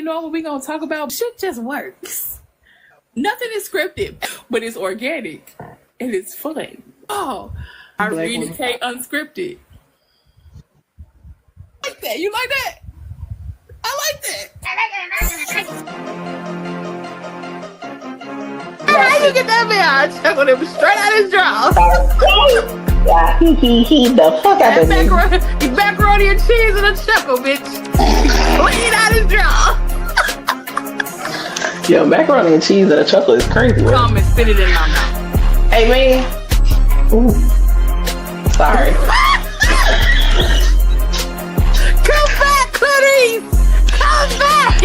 we know what we're going to talk about. Shit just works. Nothing is scripted, but it's organic and it's fun. Oh, Irene K unscripted. Like that. You like that? I like that. How you get that man? I chuckled him straight out his jaw. Yeah, he the fuck out of me. Macaroni and cheese and a chuckle, bitch. Clean out his jaw. Yo, macaroni and cheese and a chuckle is crazy. Come and spit it in my mouth. Hey, man. Ooh. Sorry. Come back, Clarice. Come back.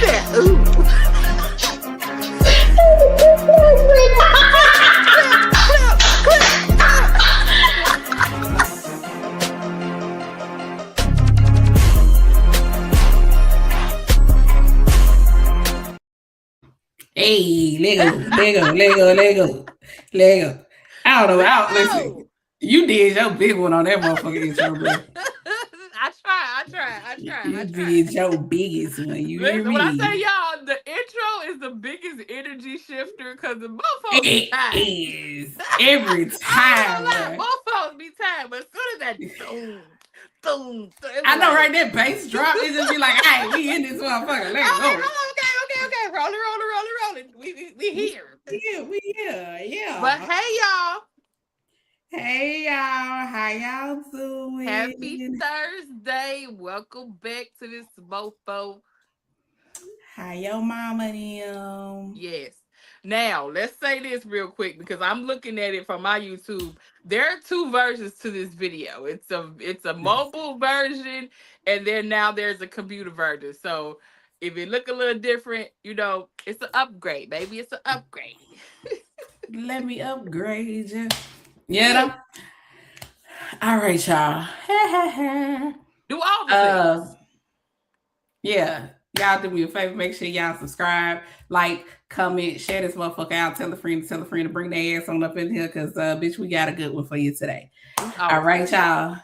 Yeah, ooh. Hey, Lego. I don't know. Listen, you did your big one on that motherfucking intro, bro. I tried. You did your biggest one. You Listen, when I say y'all, the intro is the biggest energy shifter because the motherfuckers be tired. It is. Every time. Motherfuckers be tired, but as soon as that boom, I know, right? That bass drop, it just be like, hey, we in this motherfucker. Let's go. Okay. Rolling. We here. Yeah, we here. Yeah. But hey, y'all. Hey, y'all. How y'all doing? Happy Thursday. Welcome back to this mofo. How your mama them? Yes. Now, let's say this real quick because I'm looking at it from my YouTube. There are two versions to this video. It's a mobile version, and then now there's a computer version. So if it look a little different, it's an upgrade, baby. It's an upgrade. Let me upgrade you. Yeah. All right, y'all. Do all the things. Yeah. Y'all do me a favor. Make sure y'all subscribe, like, comment, share this motherfucker out. Tell a friend to bring their ass on up in here because, bitch, we got a good one for you today. All right, y'all.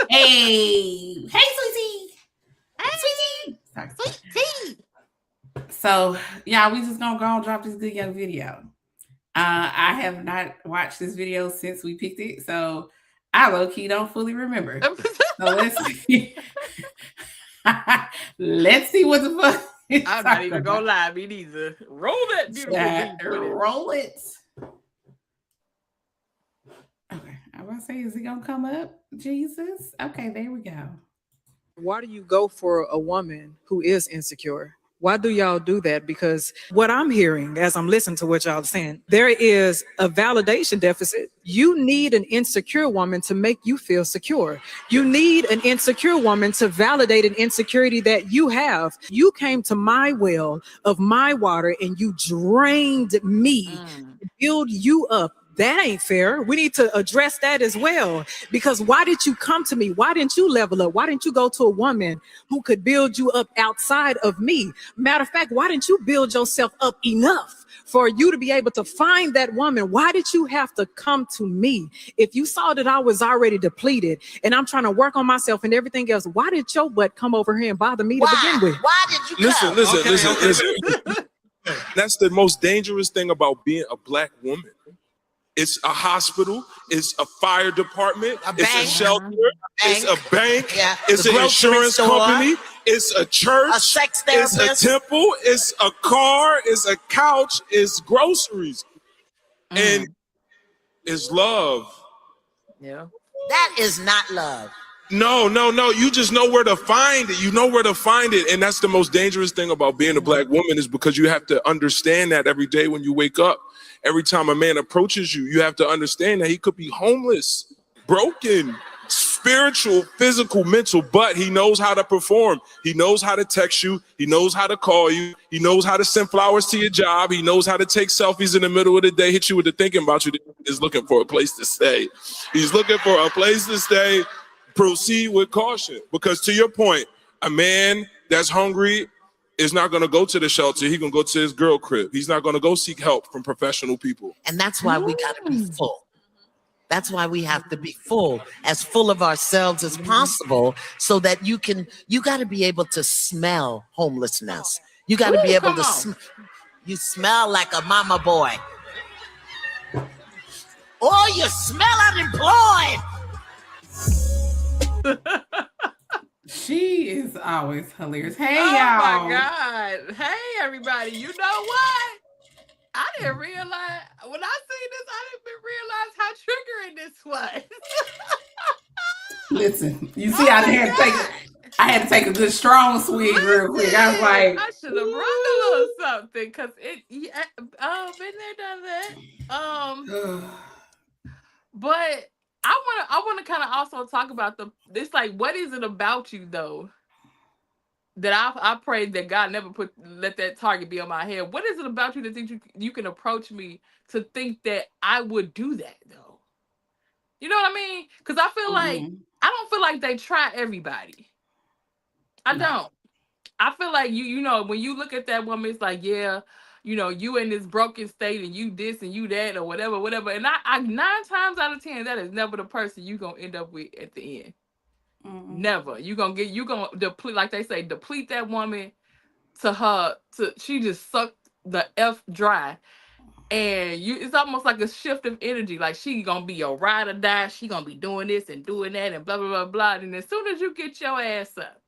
Hey, sweetie. Sorry. Sweetie. So, y'all, we just gonna go and drop this good young video. I have not watched this video since we picked it, so I low-key don't fully remember. So let's see. Let's see what the fuck. I'm not even gonna lie, me neither. Roll that beautiful roll it. Okay, I'm gonna say, is it gonna come up? Jesus. Okay, there we go. Why do you go for a woman who is insecure? Why do y'all do that? Because what I'm hearing as I'm listening to what y'all are saying, there is a validation deficit. You need an insecure woman to make you feel secure. You need an insecure woman to validate an insecurity that you have. You came to my well of my water and you drained me to build you up. That ain't fair. We need to address that as well. Because why did you come to me? Why didn't you level up? Why didn't you go to a woman who could build you up outside of me? Matter of fact, why didn't you build yourself up enough for you to be able to find that woman? Why did you have to come to me? If you saw that I was already depleted and I'm trying to work on myself and everything else, why did your butt come over here and bother me to begin with? Why did you come? Listen. That's the most dangerous thing about being a black woman. It's a hospital, it's a fire department, it's a shelter, it's a bank, it's an insurance company, it's a church, a sex therapist, it's a temple, it's a car, it's a couch, it's groceries. And it's love. Yeah. That is not love. No. You just know where to find it. You know where to find it. And that's the most dangerous thing about being a black woman is because you have to understand that every day when you wake up. Every time a man approaches you, you have to understand that he could be homeless, broken, spiritual, physical, mental, but he knows how to perform. He knows how to text you. He knows how to call you. He knows how to send flowers to your job. He knows how to take selfies in the middle of the day, hit you with the thinking about you. He's looking for a place to stay. He's looking for a place to stay. Proceed with caution. Because to your point, a man that's hungry is not going to go to the shelter. He's going to go to his girl crib. He's not going to go seek help from professional people. And that's why we got to be full. That's why we have to be as full of ourselves as possible, so that you got to be able to smell homelessness. You got to be able to, you smell like a mama boy. Oh, you smell unemployed. She is always hilarious. Hey, oh y'all. my God. Hey, everybody. You know what? I didn't realize, when I seen this, I didn't realize how triggering this was. Listen, you see, I had to take a good strong swig real quick. I was like, I should have brought a little something, because been there, done that. But I want to kind of also talk about this, like, what is it about you though that I pray that God never let that target be on my head? What is it about you that think you can approach me to think that I would do that though? You know what I mean? Because I feel like I don't feel like they try everybody. I don't. I feel like you know, when you look at that woman, it's like, yeah, you know, you in this broken state and you this and you that or whatever. And I 9 times out of 10, that is never the person you gonna end up with at the end. Never. You gonna deplete, like they say, deplete that woman she just sucked the F dry. And it's almost like a shift of energy. Like, she gonna be a ride or die. She gonna be doing this and doing that and blah, blah, blah, blah. And as soon as you get your ass up,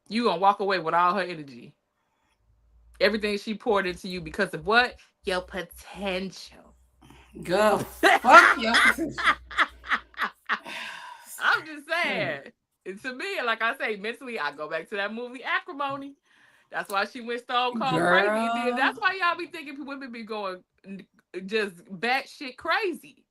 you gonna walk away with all her energy. Everything she poured into you because of what? Your potential. Girl, fuck your potential. I'm just saying. And to me, like I say, mentally, I go back to that movie Acrimony. That's why she went stone cold crazy. And then that's why y'all be thinking women be going just batshit crazy.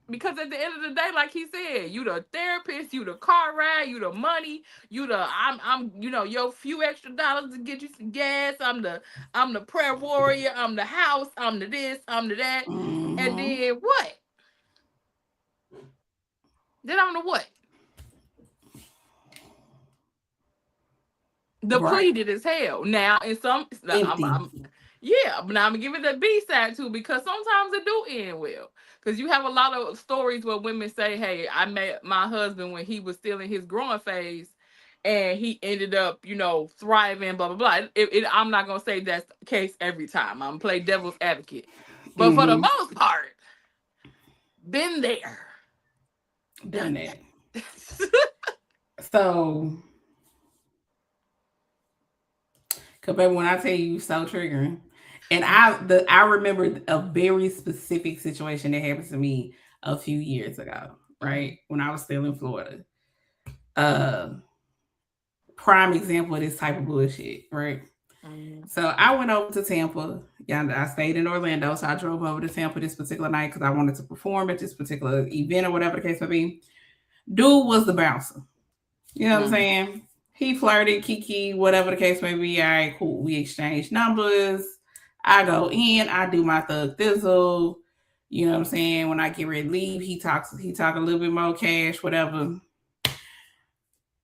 Because at the end of the day, like he said, you the therapist, you the car ride, you the money, you the I'm you know, your few extra dollars to get you some gas. I'm the prayer warrior, I'm the house, I'm the this, I'm the that. And then what? Then I'm the what? Depleted as hell. Now, in some, but now I'm gonna give it the B side too, because sometimes it do end well. Because you have a lot of stories where women say, "Hey, I met my husband when he was still in his growing phase, and he ended up, you know, thriving." Blah blah blah. I'm not gonna say that's the case every time. I'm gonna play devil's advocate, but for the most part, been there, done that. So. Cause baby, when I tell you so triggering, and I remember a very specific situation that happened to me a few years ago, right? When I was still in Florida. Prime example of this type of bullshit, right? So I went over to Tampa. Yeah, I stayed in Orlando, so I drove over to Tampa this particular night because I wanted to perform at this particular event or whatever the case may be. Dude was the bouncer. You know what I'm saying? He flirted, kiki, whatever the case may be. All right, cool. We exchange numbers. I go in, I do my thug thizzle. You know what I'm saying? When I get ready to leave, he talk a little bit more cash, whatever.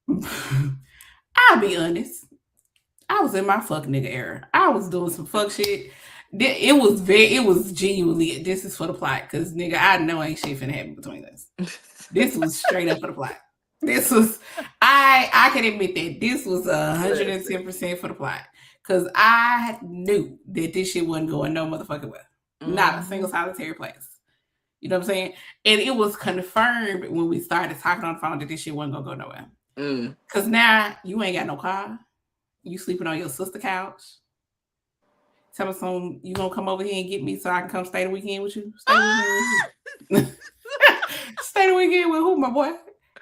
I'll be honest. I was in my fuck nigga era. I was doing some fuck shit. It was genuinely, this is for the plot, because nigga, I know ain't shit finna happen between us. This was straight up for the plot. This was, I can admit that this was 110% for the plot. Because I knew that this shit wasn't going no motherfucking way. Not a single solitary place. You know what I'm saying? And it was confirmed when we started talking on the phone that this shit wasn't gonna go nowhere. Because now you ain't got no car. You sleeping on your sister's couch. Tell me something, you gonna come over here and get me so I can come stay the weekend with you? Stay the weekend with who, my boy?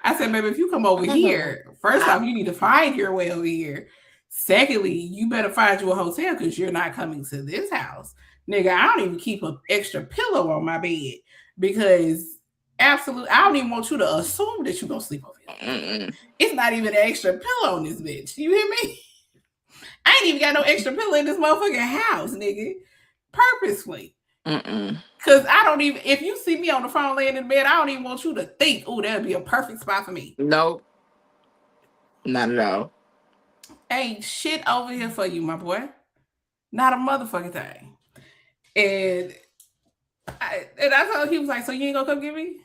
I said, baby, if you come over here, first off, you need to find your way over here. Secondly, you better find you a hotel because you're not coming to this house. Nigga, I don't even keep an extra pillow on my bed because absolutely, I don't even want you to assume that you're going to sleep over here. It's not even an extra pillow on this bitch. You hear me? I ain't even got no extra pillow in this motherfucking house, nigga. Purposely. Because I don't even, if you see me on the phone laying in bed, I don't even want you to think, oh, that'd be a perfect spot for me. Nope. Not at all. Ain't shit over here for you, my boy. Not a motherfucking thing. And And I told him, he was like, so you ain't gonna come get me?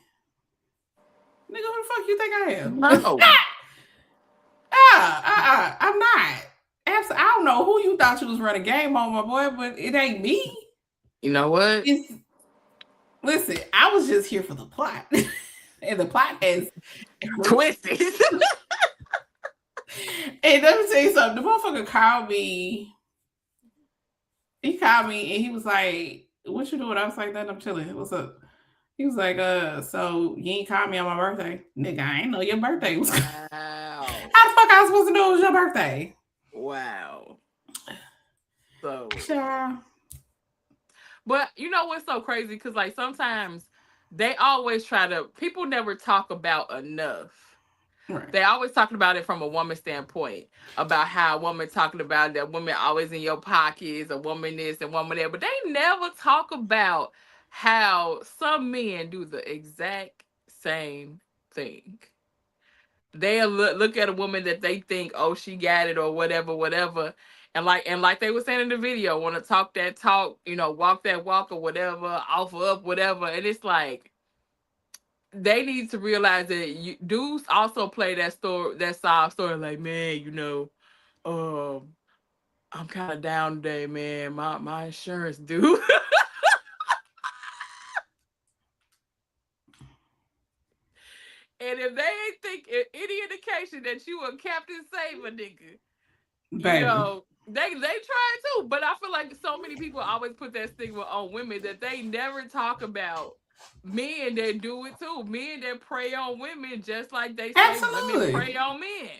Nigga, who the fuck you think I am? No. I'm not. Absolutely, I don't know who you thought you was running game on, my boy, but it ain't me. You know what? Listen, I was just here for the plot. And the plot is Twisted. And let me tell you something. The motherfucker called me. He called me and he was like, what you doing? I was like, that I'm chilling. What's up? He was like, so you ain't called me on my birthday? Nigga, I ain't know your birthday was. Wow. How the fuck I was supposed to know it was your birthday? Wow. So, Child. but you know what's so crazy? Because like sometimes they always people never talk about enough. Right. They always talking about it from a woman standpoint, about how a woman talking about that women always in your pockets, a woman this and woman that, but they never talk about how some men do the exact same thing. They'll look at a woman that they think, oh, she got it or whatever. And like they were saying in the video, want to talk that talk, walk that walk or whatever, offer up, whatever. And it's like, they need to realize that dudes also play that sob story, like, man, I'm kind of down today, man. My insurance due. And if they ain't think any indication that you a Captain Saver nigga, Baby. they try too. But I feel like so many people always put that stigma on women that they never talk about men that do it too. Men that prey on women just like they say Absolutely. women prey on men.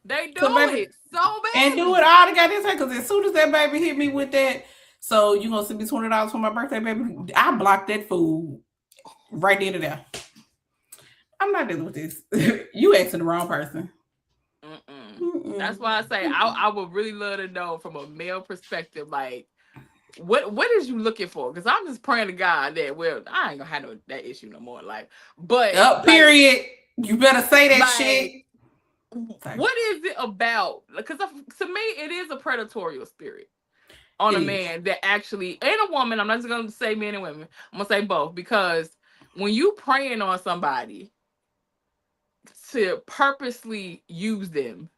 They do it so bad. And do it all the goddamn time. Because as soon as that baby hit me with that, so you gonna send me $20 for my birthday, baby, I blocked that food right there to there. I'm not dealing with this. You asking the wrong person. That's why I say I would really love to know from a male perspective, like what is you looking for? Because I'm just praying to God that I ain't gonna have that issue no more in life. But period. You better say that shit. What is it about? Because to me, it is a predatorial spirit on a man that actually, and a woman. I'm not just gonna say men and women. I'm gonna say both, because when you praying on somebody to purposely use them,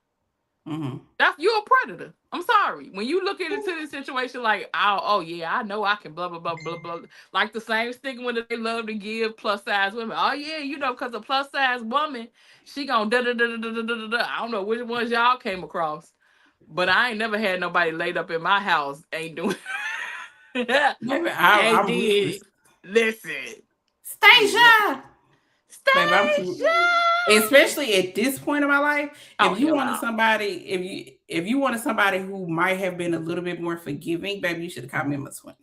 that's you're a predator. I'm sorry. When you look into this situation like, oh yeah, I know I can blah blah blah blah blah, like the same stigma that they love to give plus size women. Oh yeah, because a plus size woman, she gonna da da da da da da da. I don't know which ones y'all came across, but I ain't never had nobody laid up in my house ain't doing. I did. Listen, Stacia. Especially at this point of my life, if you wanted somebody who might have been a little bit more forgiving, baby, you should have called me in my 20s.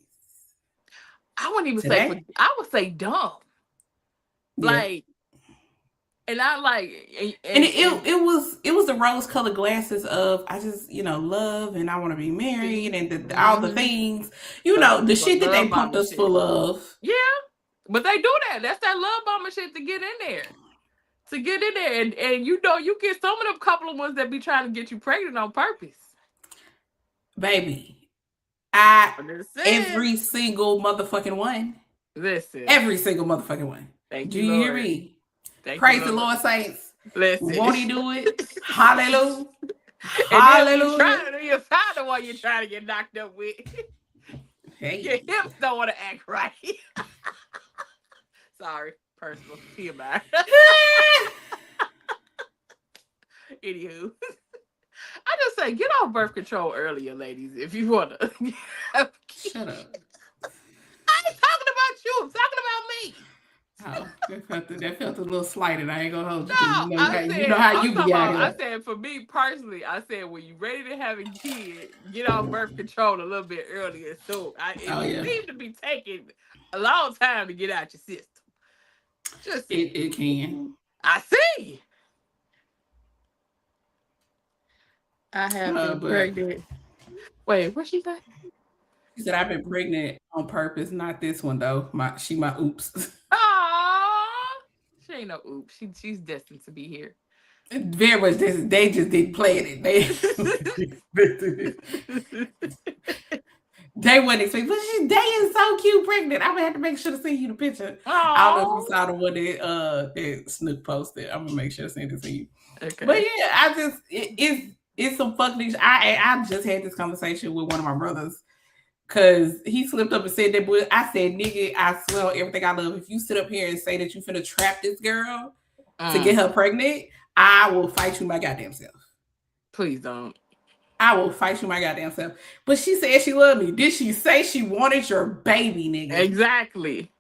I wouldn't even say I would say dumb. Yeah. Like, and I like, and it was the rose-colored glasses of I just love and I want to be married and all the things the shit that they pumped us full of. Yeah. But they do that. That's that love bomber shit to get in there. And you get some of them couple of ones that be trying to get you pregnant on purpose. Baby. Every single motherfucking one. Listen. Every single motherfucking one. Thank you. Do you hear me? Praise the Lord, saints. Listen. Won't he do it? Hallelujah. Hallelujah. You find the one you're trying to get knocked up with. Hey. Your hips don't want to act right. Sorry, personal TMI. Anywho, I just say get off birth control earlier, ladies, if you wanna. Shut up. I ain't talking about you. I'm talking about me. Oh, that felt a little slighted. I ain't gonna hold you. No, you know how you be out here. I said for me personally, when you're ready to have a kid, get off birth control a little bit earlier. So it seems to be taking a long time to get out your system. Just it can. I see. I have been pregnant. Wait, what she say? She said I've been pregnant on purpose. Not this one though. My oops. Aww. She ain't no oops. She's destined to be here. Very much destined. They just didn't plan it. They wouldn't expect, but they is so cute pregnant. I'm gonna have to make sure to send you the picture. I don't know if you saw the one that Snook posted. I'm gonna make sure to send it to you. Okay. But yeah, I just it's some fucking. I just had this conversation with one of my brothers because he slipped up and said that. But I said, nigga, I swear on everything I love. If you sit up here and say that you finna trap this girl to get her pregnant, I will fight you my goddamn self. Please don't. I will fight you my goddamn self. But she said she loved me. Did she say she wanted your baby, nigga? Exactly.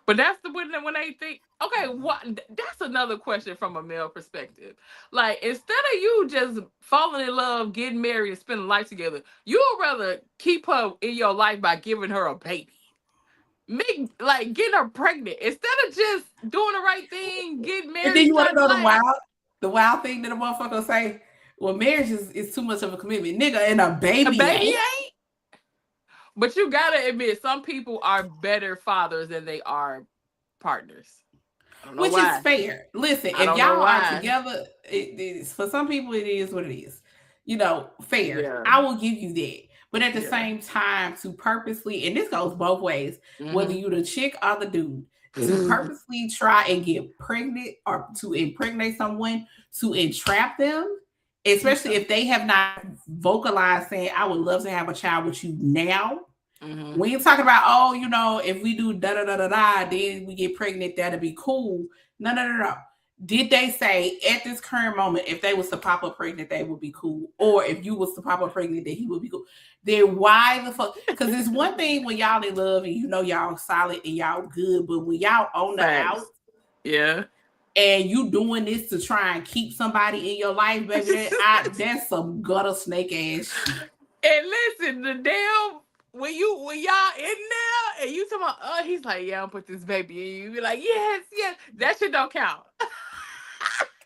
But that's the when they think, okay, what? That's another question from a male perspective. Like, instead of you just falling in love, getting married, and spending life together, you would rather keep her in your life by giving her a baby. Getting her pregnant instead of just doing the right thing, getting married. And then you want to know the wild thing that a motherfucker say? Well, marriage is too much of a commitment, nigga, and a baby ain't. But you gotta admit, some people are better fathers than they are partners. Which is fair. Listen, if y'all are together, it is, for some people it is what it is. You know, fair. Yeah. I will give you that. But at the same time, to purposely, and this goes both ways, whether you the chick or the dude, to purposely try and get pregnant or to impregnate someone, to entrap them, especially if they have not vocalized saying, I would love to have a child with you now. When you're talking about, oh, you know, if we do da-da-da-da-da, then we get pregnant, that'll be cool. No. Did they say at this current moment, if they was to pop up pregnant, they would be cool? Or if you was to pop up pregnant, that he would be cool? Then why the fuck? Because it's one thing when y'all in love and you know y'all solid and y'all good, but when y'all on the out, and you doing this to try and keep somebody in your life, baby, that's some gutter snake ass shit. And listen, the damn when y'all in there and you talking about, he's like, yeah, I'll put this baby in you. You be like, yes, that shit don't count.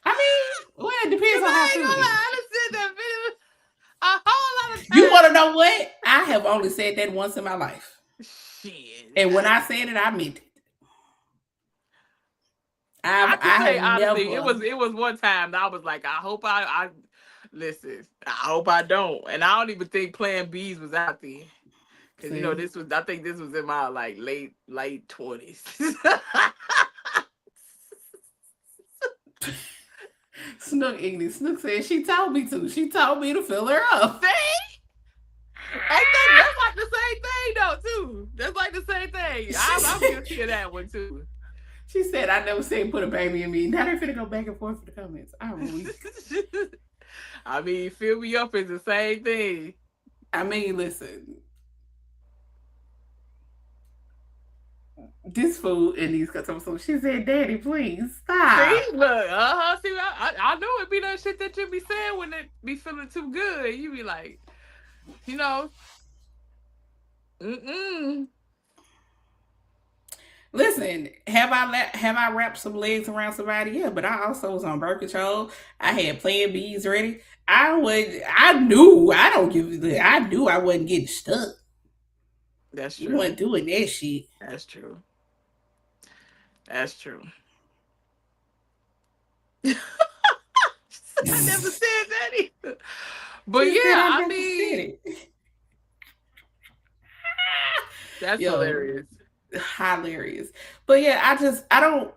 I mean, well, it depends on how soon. I done said that video a whole lot of times. You want to know what? I have only said that once in my life. Shit. And when I said it, I meant it. I can say honestly, it was one time that I was like, I hope I listen. I hope I don't, and I don't even think Plan B's was out there, because you know I think this was in my like late 20s. Snook Ignis. Snook said she told me to. She told me to fill her up. See? That's like the same thing though too. That's like the same thing. I'm guilty of that one too. She said, I never said put a baby in me. Now they're finna go back and forth for the comments. I'm weak. I mean, fill me up is the same thing. I mean, listen. This fool in these customs. So she said, Daddy, please stop. See, look, see, I know it be that shit that you be saying when it be feeling too good. You be like, you know, Listen, have I wrapped some legs around somebody? Yeah, but I also was on birth control. I had Plan B's ready. I knew I wasn't getting stuck. That's true. You wasn't doing that shit. That's true. That's true. I never said that either. But I mean, that's hilarious. Hilarious. But yeah, I don't,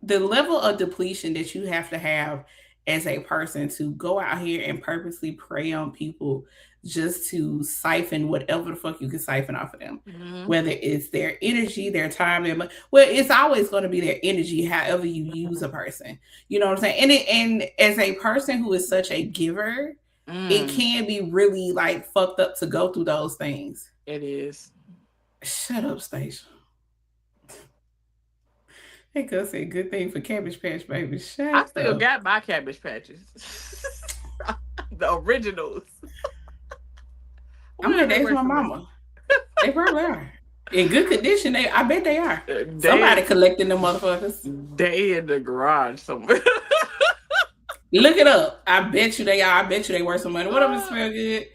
the level of depletion that you have to have as a person to go out here and purposely prey on people just to siphon whatever the fuck you can siphon off of them, whether it's their energy, their time, their money. Well, it's always going to be their energy, however you use a person. You know what I'm saying? And as a person who is such a giver, it can be really like fucked up to go through those things. It is. Shut up, Stacia. They could say good thing for Cabbage Patch Baby. I still got my Cabbage Patches. The originals. I'm gonna ask my mama. They probably are. In good condition, I bet they are. Somebody collecting them motherfuckers. They in the garage somewhere. Look it up. I bet you they are. I bet you they worth some money. What up, it smell good?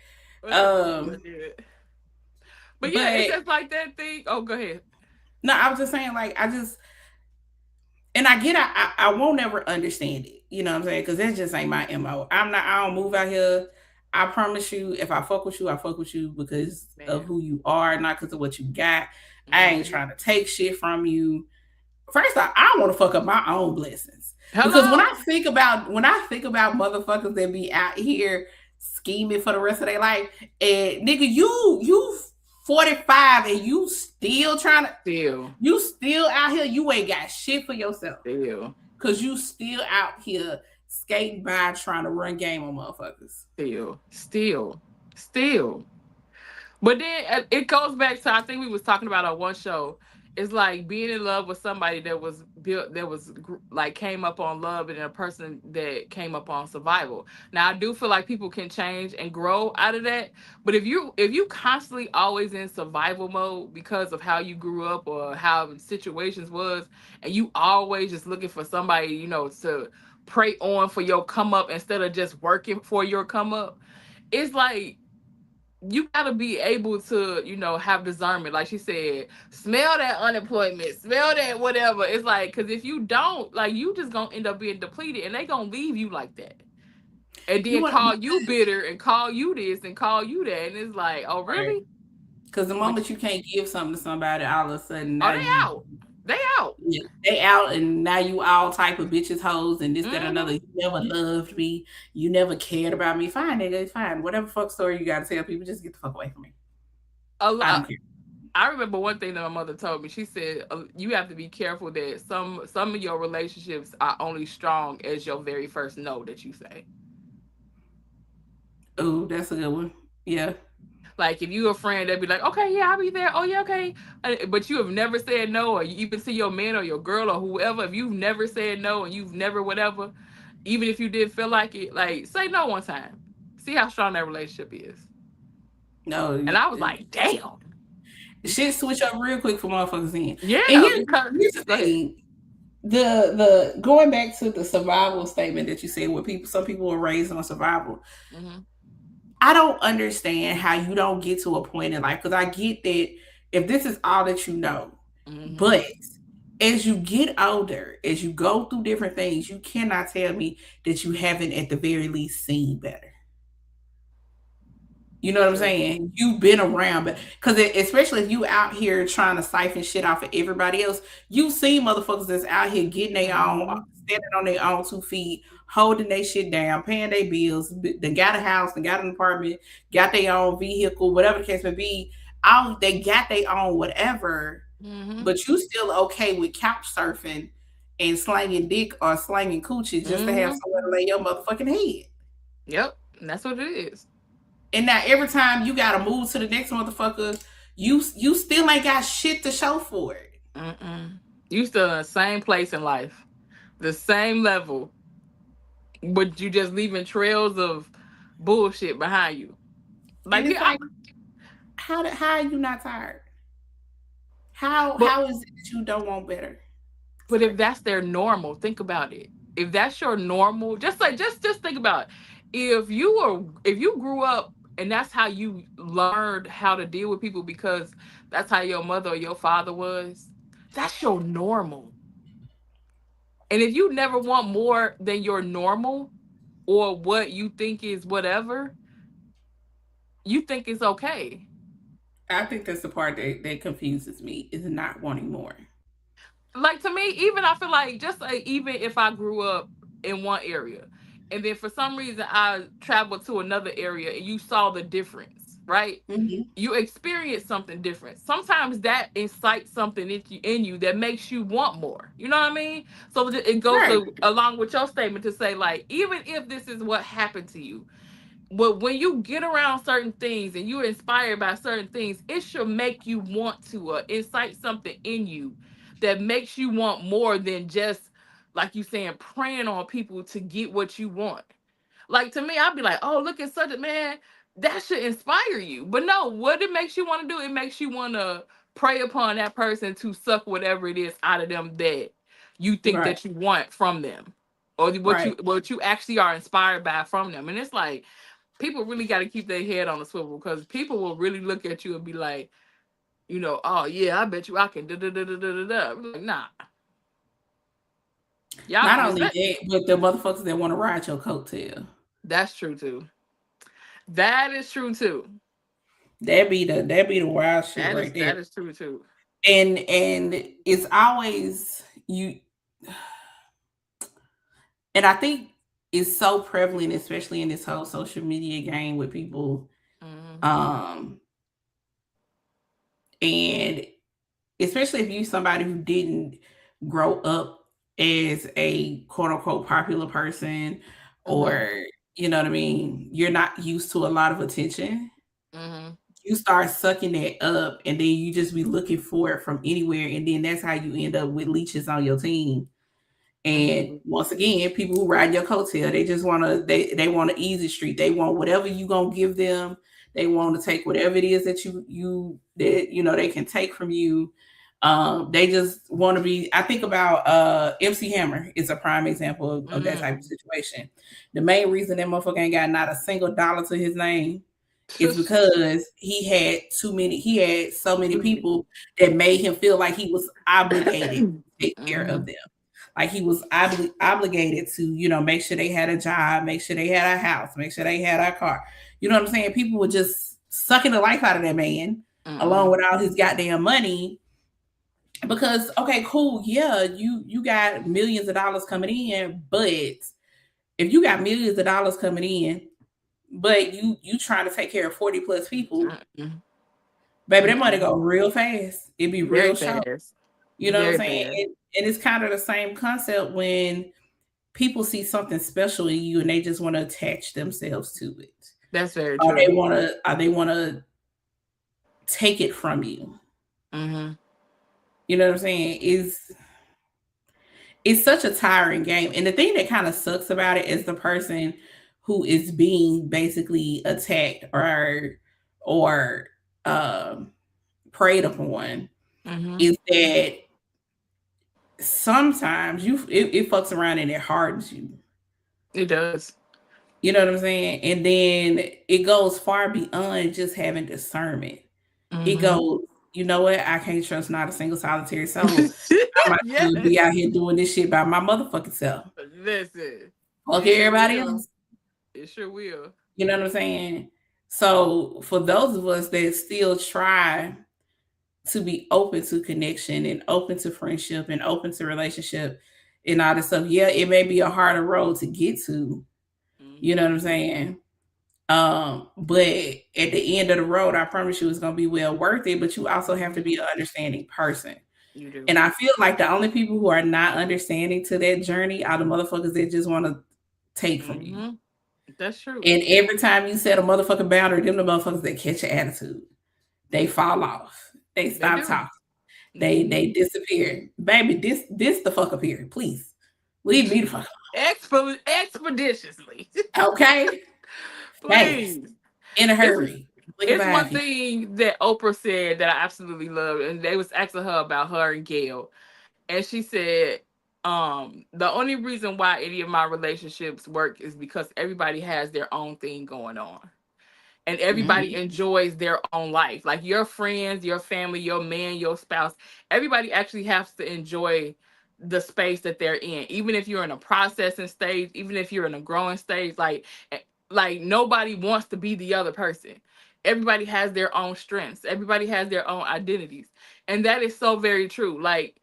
But yeah, it's just like that thing. Oh, go ahead. No, I was just saying, like, and I get I won't ever understand it. You know what I'm saying? Because that just ain't my MO. I don't move out here. I promise you, if I fuck with you, I fuck with you because of who you are, not because of what you got. I ain't trying to take shit from you. First off, I want to fuck up my own blessings. Because when I think about motherfuckers that be out here scheming for the rest of their life, and nigga, you 45 and you still trying to you still out here, you ain't got shit for yourself. Cause you still out here skating by trying to run game on motherfuckers. Still. But then it goes back to, I think we was talking about on one show. It's like being in love with somebody that was built, that was like came up on love, and a person that came up on survival. Now I do feel like people can change and grow out of that. But if you constantly always in survival mode because of how you grew up or how situations was, and you always just looking for somebody, you know, to prey on for your come up instead of just working for your come up, it's like you gotta be able to, you know, have discernment. Like she said, smell that unemployment, smell that whatever. It's like, because if you don't, like, you just gonna end up being depleted, and they gonna leave you like that, and then call you bitter and call you this and call you that, and it's like, oh really? Because the moment you can't give something to somebody, all of a sudden now they out. Yeah, they out, and now you all type of bitches, hoes, and this, that, another. You never loved me. You never cared about me. Fine, nigga, fine. Whatever fuck story you got to tell people, just get the fuck away from me. I don't care. I remember one thing that my mother told me. She said, you have to be careful that some of your relationships are only strong as your very first no that you say. Oh, that's a good one. Yeah. Like, if you're a friend, they'd be like, okay, yeah, I'll be there. Oh, yeah, okay. But you have never said no, or you even see your man or your girl or whoever, if you've never said no and you've never whatever, even if you did feel like it, like, say no one time. See how strong that relationship is. No. And I was like, damn. Shit switch up real quick for motherfuckers in. Yeah. And here's the thing. The going back to the survival statement that you said, where some people were raised on survival. Mm-hmm. I don't understand how you don't get to a point in life, because I get that if this is all that you know, but as you get older, as you go through different things, you cannot tell me that you haven't at the very least seen better. You know what I'm saying? You've been around, but because especially if you out here trying to siphon shit off of everybody else, you see motherfuckers that's out here getting their own, standing on their own 2 feet, holding their shit down, paying their bills. They got a house, they got an apartment, got their own vehicle, whatever the case may be. They got their own whatever, but you still okay with couch surfing and slanging dick or slanging coochie just to have somewhere to lay your motherfucking head. Yep, and that's what it is. And now every time you gotta move to the next motherfucker, you still ain't got shit to show for it. You still in the same place in life, the same level, but you just leaving trails of bullshit behind you. Like how are you not tired? How is it that you don't want better? But if that's their normal, think about it. If that's your normal, just think about it. If you grew up and that's how you learned how to deal with people because that's how your mother or your father was, that's your normal. And if you never want more than your normal or what you think is whatever, you think it's okay. I think that's the part that confuses me, is not wanting more. Like, to me, even I feel like, just like, even if I grew up in one area and then for some reason I traveled to another area and you saw the difference, right? You experience something different. Sometimes that incites something in you that makes you want more. You know what I mean? So it goes along with your statement to say, like, even if this is what happened to you, but when you get around certain things and you're inspired by certain things, it should make you want to incite something in you that makes you want more than just, like you saying, preying on people to get what you want. Like, to me, I'd be like, oh, look at such a man. That should inspire you. But no, what it makes you want to do, it makes you want to prey upon that person to suck whatever it is out of them that you think that you want from them, or what you actually are inspired by from them. And it's like, people really got to keep their head on the swivel, because people will really look at you and be like, you know, oh yeah, I bet you I can da. Like, nah. Y'all not only that, but the motherfuckers that want to ride your coattail. That's true too. That is true too. That be the wild shit right there. That is true too. And it's always you, and I think it's so prevalent, especially in this whole social media game with people. And especially if you somebody who didn't grow up as a quote unquote popular person, or you know what I mean, you're not used to a lot of attention. You start sucking that up, and then you just be looking for it from anywhere, and then that's how you end up with leeches on your team. And once again, people who ride your coattail, they just want to they want an easy street. They want whatever you gonna give them. They want to take whatever it is that they can take from you. They just want to be. I think about MC Hammer is a prime example of that type of situation. The main reason that motherfucker ain't got not a single dollar to his name is because he had so many people that made him feel like he was obligated to take care of them. Like he was obligated to, make sure they had a job, make sure they had a house, make sure they had a car. You know what I'm saying? People were just sucking the life out of that man, along with all his goddamn money. Because, okay, cool, yeah, you got millions of dollars coming in, but if you got millions of dollars coming in, but you trying to take care of 40 plus people, baby, that money go real fast. It be real short. You know what I'm saying? And it's kind of the same concept when people see something special in you and they just want to attach themselves to it. That's very true. Or they want to take it from you. You know what I'm saying? It's such a tiring game. And the thing that kind of sucks about it is the person who is being basically attacked or preyed upon is that sometimes it fucks around and it hardens you. It does. You know what I'm saying? And then it goes far beyond just having discernment. It goes, you know what? I can't trust not a single solitary soul. I might as well be out here doing this shit by my motherfucking self. Listen. Okay, everybody else. It sure will. You know what I'm saying? So for those of us that still try to be open to connection and open to friendship and open to relationship and all this stuff, yeah, it may be a harder road to get to. You know what I'm saying? But at the end of the road, I promise you it's gonna be well worth it. But you also have to be an understanding person. You do. And I feel like the only people who are not understanding to that journey are the motherfuckers that just want to take from you. That's true. And every time you set a motherfucking boundary, them the motherfuckers that catch your attitude. They fall off. They stop talking. They disappear. Baby, this the fuck up here. Please. Leave me the fuck up. Expeditiously. Okay. Please. Thanks. In a hurry. It's one thing that Oprah said that I absolutely love, and they was asking her about her and Gail. And she said, the only reason why any of my relationships work is because everybody has their own thing going on. And everybody enjoys their own life. Like your friends, your family, your man, your spouse, everybody actually has to enjoy the space that they're in. Even if you're in a processing stage, even if you're in a growing stage, like nobody wants to be the other person. Everybody has their own strengths. Everybody has their own identities. And that is so very true. Like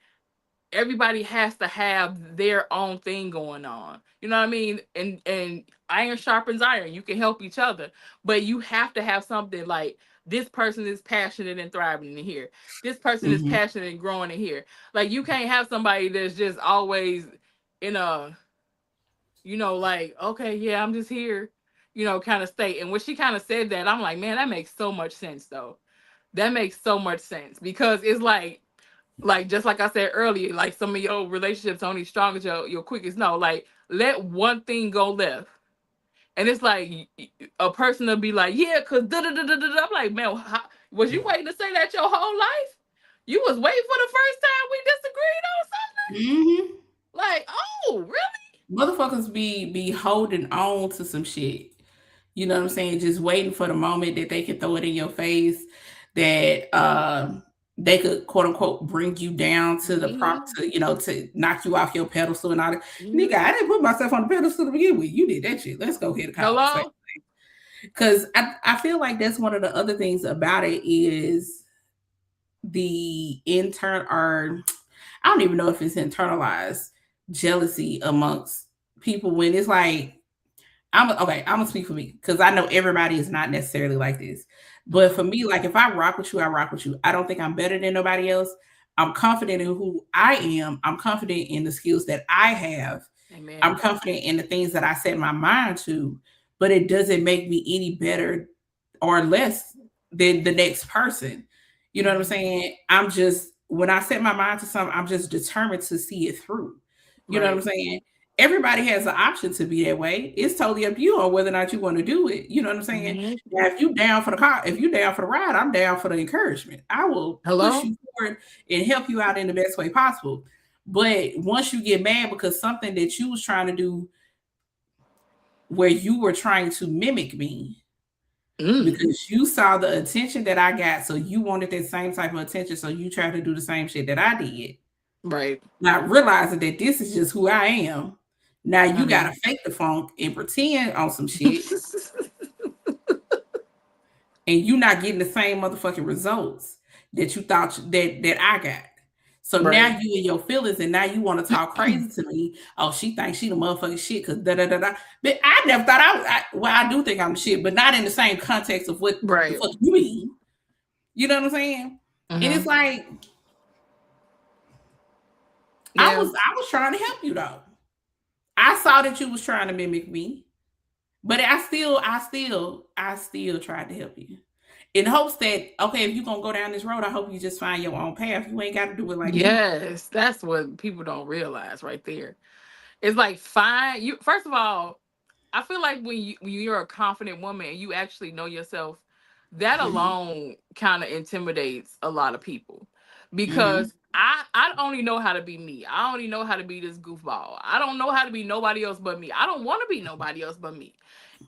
everybody has to have their own thing going on. You know what I mean? And iron sharpens iron. You can help each other, but you have to have something like this person is passionate and thriving in here. This person is passionate and growing in here. Like you can't have somebody that's just always in a, like, okay, yeah, I'm just here, kind of state. And when she kind of said that, I'm like, man, that makes so much sense though. That makes so much sense because it's like just like I said earlier, like some of your relationships only strong as your quickest. No, like let one thing go left. And it's like a person will be like, yeah, because I'm like, man, was you waiting to say that your whole life? You was waiting for the first time we disagreed on something? Like, oh, really? Motherfuckers be holding on to some shit. You know what I'm saying? Just waiting for the moment that they can throw it in your face, that they could quote unquote bring you down to the to knock you off your pedestal and all that. Nigga, I didn't put myself on the pedestal to begin with. You did that shit. Let's go ahead and conversation. Because I feel like that's one of the other things about it is the intern, or I don't even know if it's internalized jealousy amongst people when it's like, I'm gonna speak for me because I know everybody is not necessarily like this. But for me, like if I rock with you, I rock with you. I don't think I'm better than nobody else. I'm confident in who I am. I'm confident in the skills that I have. Amen. I'm confident in the things that I set my mind to, but it doesn't make me any better or less than the next person. You know what I'm saying? I'm just, when I set my mind to something, I'm just determined to see it through. You know what I'm saying? Everybody has an option to be that way. It's totally up to you on whether or not you want to do it. You know what I'm saying? Now, if you down for the car, if you down for the ride, I'm down for the encouragement. I will push you forward and help you out in the best way possible. But once you get mad because something that you was trying to do where you were trying to mimic me, because you saw the attention that I got, so you wanted that same type of attention, so you tried to do the same shit that I did. Right. Not realizing that this is just who I am. Now you gotta fake the funk and pretend on some shit, and you not getting the same motherfucking results that you thought that I got. So now you in your feelings, and now you want to talk crazy to me. Oh, she thinks she the motherfucking shit because da da da da. But I never thought I do think I'm the shit, but not in the same context of what the fuck you mean. You know what I'm saying? And it's like I was trying to help you though. I saw that you was trying to mimic me, but I still tried to help you. In hopes that, okay, if you're gonna go down this road, I hope you just find your own path. You ain't got to do it like me. Yes, that's what people don't realize right there. It's like, fine. You, first of all, I feel like when you're a confident woman and you actually know yourself, that alone kind of intimidates a lot of people, because I only know how to be me. I only know how to be this goofball. I don't know how to be nobody else but me. I don't want to be nobody else but me.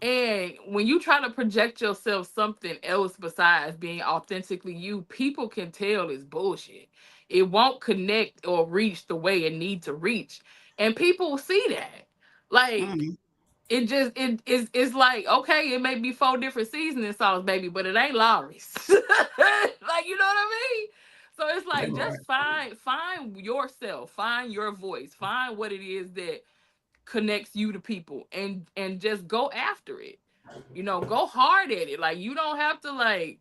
And when you try to project yourself something else besides being authentically you, people can tell it's bullshit. It won't connect or reach the way it needs to reach. And people see that. Like, it's like, okay, it may be 4 different seasoning sauce, baby, but it ain't Lawry's. Like, you know what I mean? So it's like, just find yourself, find your voice, find what it is that connects you to people, and just go after it. You know, go hard at it. Like, you don't have to, like,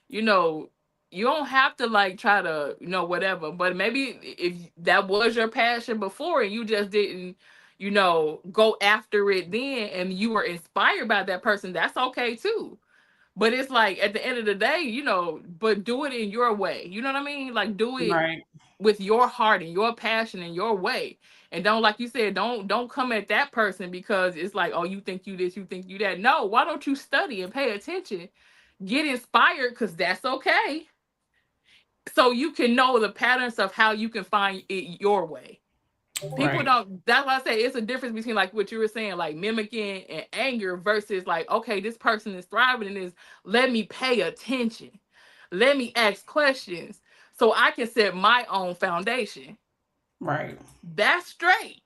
you know, you don't have to like try to, you know, whatever. But maybe if that was your passion before and you just didn't, you know, go after it then, and you were inspired by that person, that's okay too. But it's like, at the end of the day, you know, but do it in your way. You know what I mean? Like, do it with your heart and your passion and your way. And don't, like you said, don't come at that person because it's like, oh, you think you this, you think you that. No, why don't you study and pay attention? Get inspired, because that's okay. So you can know the patterns of how you can find it your way. People don't, that's why I say it's a difference between, like what you were saying, like mimicking and anger versus like, okay, this person is thriving in this. Let me pay attention. Let me ask questions so I can set my own foundation. Right. That's straight.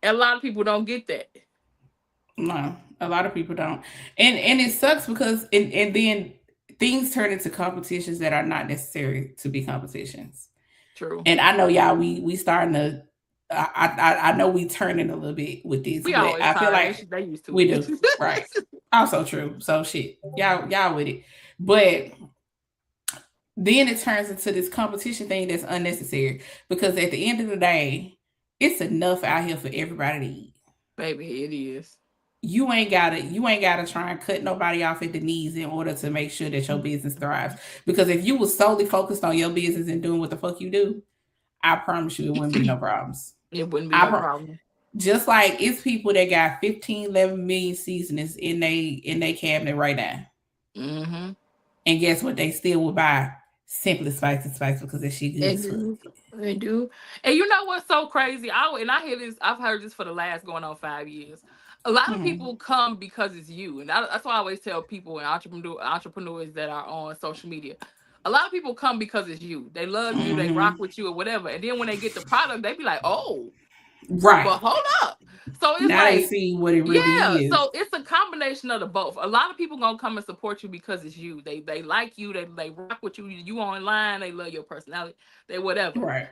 And a lot of people don't get that. No, a lot of people don't. And it sucks because and then things turn into competitions that are not necessary to be competitions. True. And I know y'all, we starting to I know we turning a little bit with this, we but I feel like they used to we do. Right. Also true. So shit. Y'all with it. But then it turns into this competition thing that's unnecessary, because at the end of the day, it's enough out here for everybody to eat. Baby, it is. You ain't gotta try and cut nobody off at the knees in order to make sure that your business thrives. Because if you was solely focused on your business and doing what the fuck you do, I promise you it wouldn't be no problems. It wouldn't be no problem. Just like it's people that got 15, 11 million seasonings in they cabinet right now. Mm-hmm. And guess what? They still will buy Simply Spicy because that shit good. They do. And you know what's so crazy? I hear this, I've heard this for the last going on 5 years. A lot of people come because it's you. And that's why I always tell people and entrepreneurs that are on social media. A lot of people come because it's you. They love you, they rock with you or whatever. And then when they get the product, they be like, oh, Right. But hold up. So it's Now they like, see what it really is. so it's a combination of the both. A lot of people gonna come and support you because it's you. They like you, they rock with you, you online, they love your personality, they whatever. Right.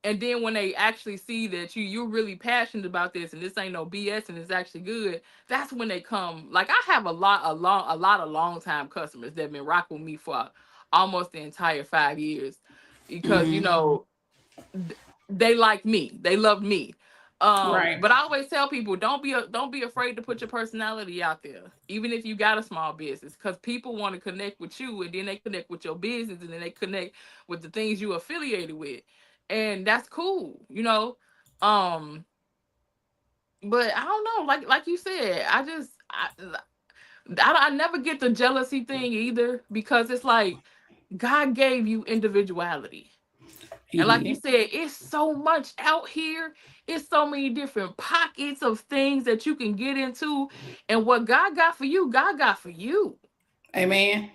And then when they actually see that you're really passionate about this and this ain't no BS and it's actually good, that's when they come. Like I have a lot of long time customers that have been rocking with me for almost the entire 5 years because you know they like me, they love me. Right. But I always tell people don't be afraid to put your personality out there, even if you got a small business, because people want to connect with you and then they connect with your business and then they connect with the things you affiliated with. And that's cool, you know. But I don't know, like you said, I never get the jealousy thing either, because it's like God gave you individuality. And like you said, it's so much out here. It's so many different pockets of things that you can get into. And what God got for you, God got for you. Amen.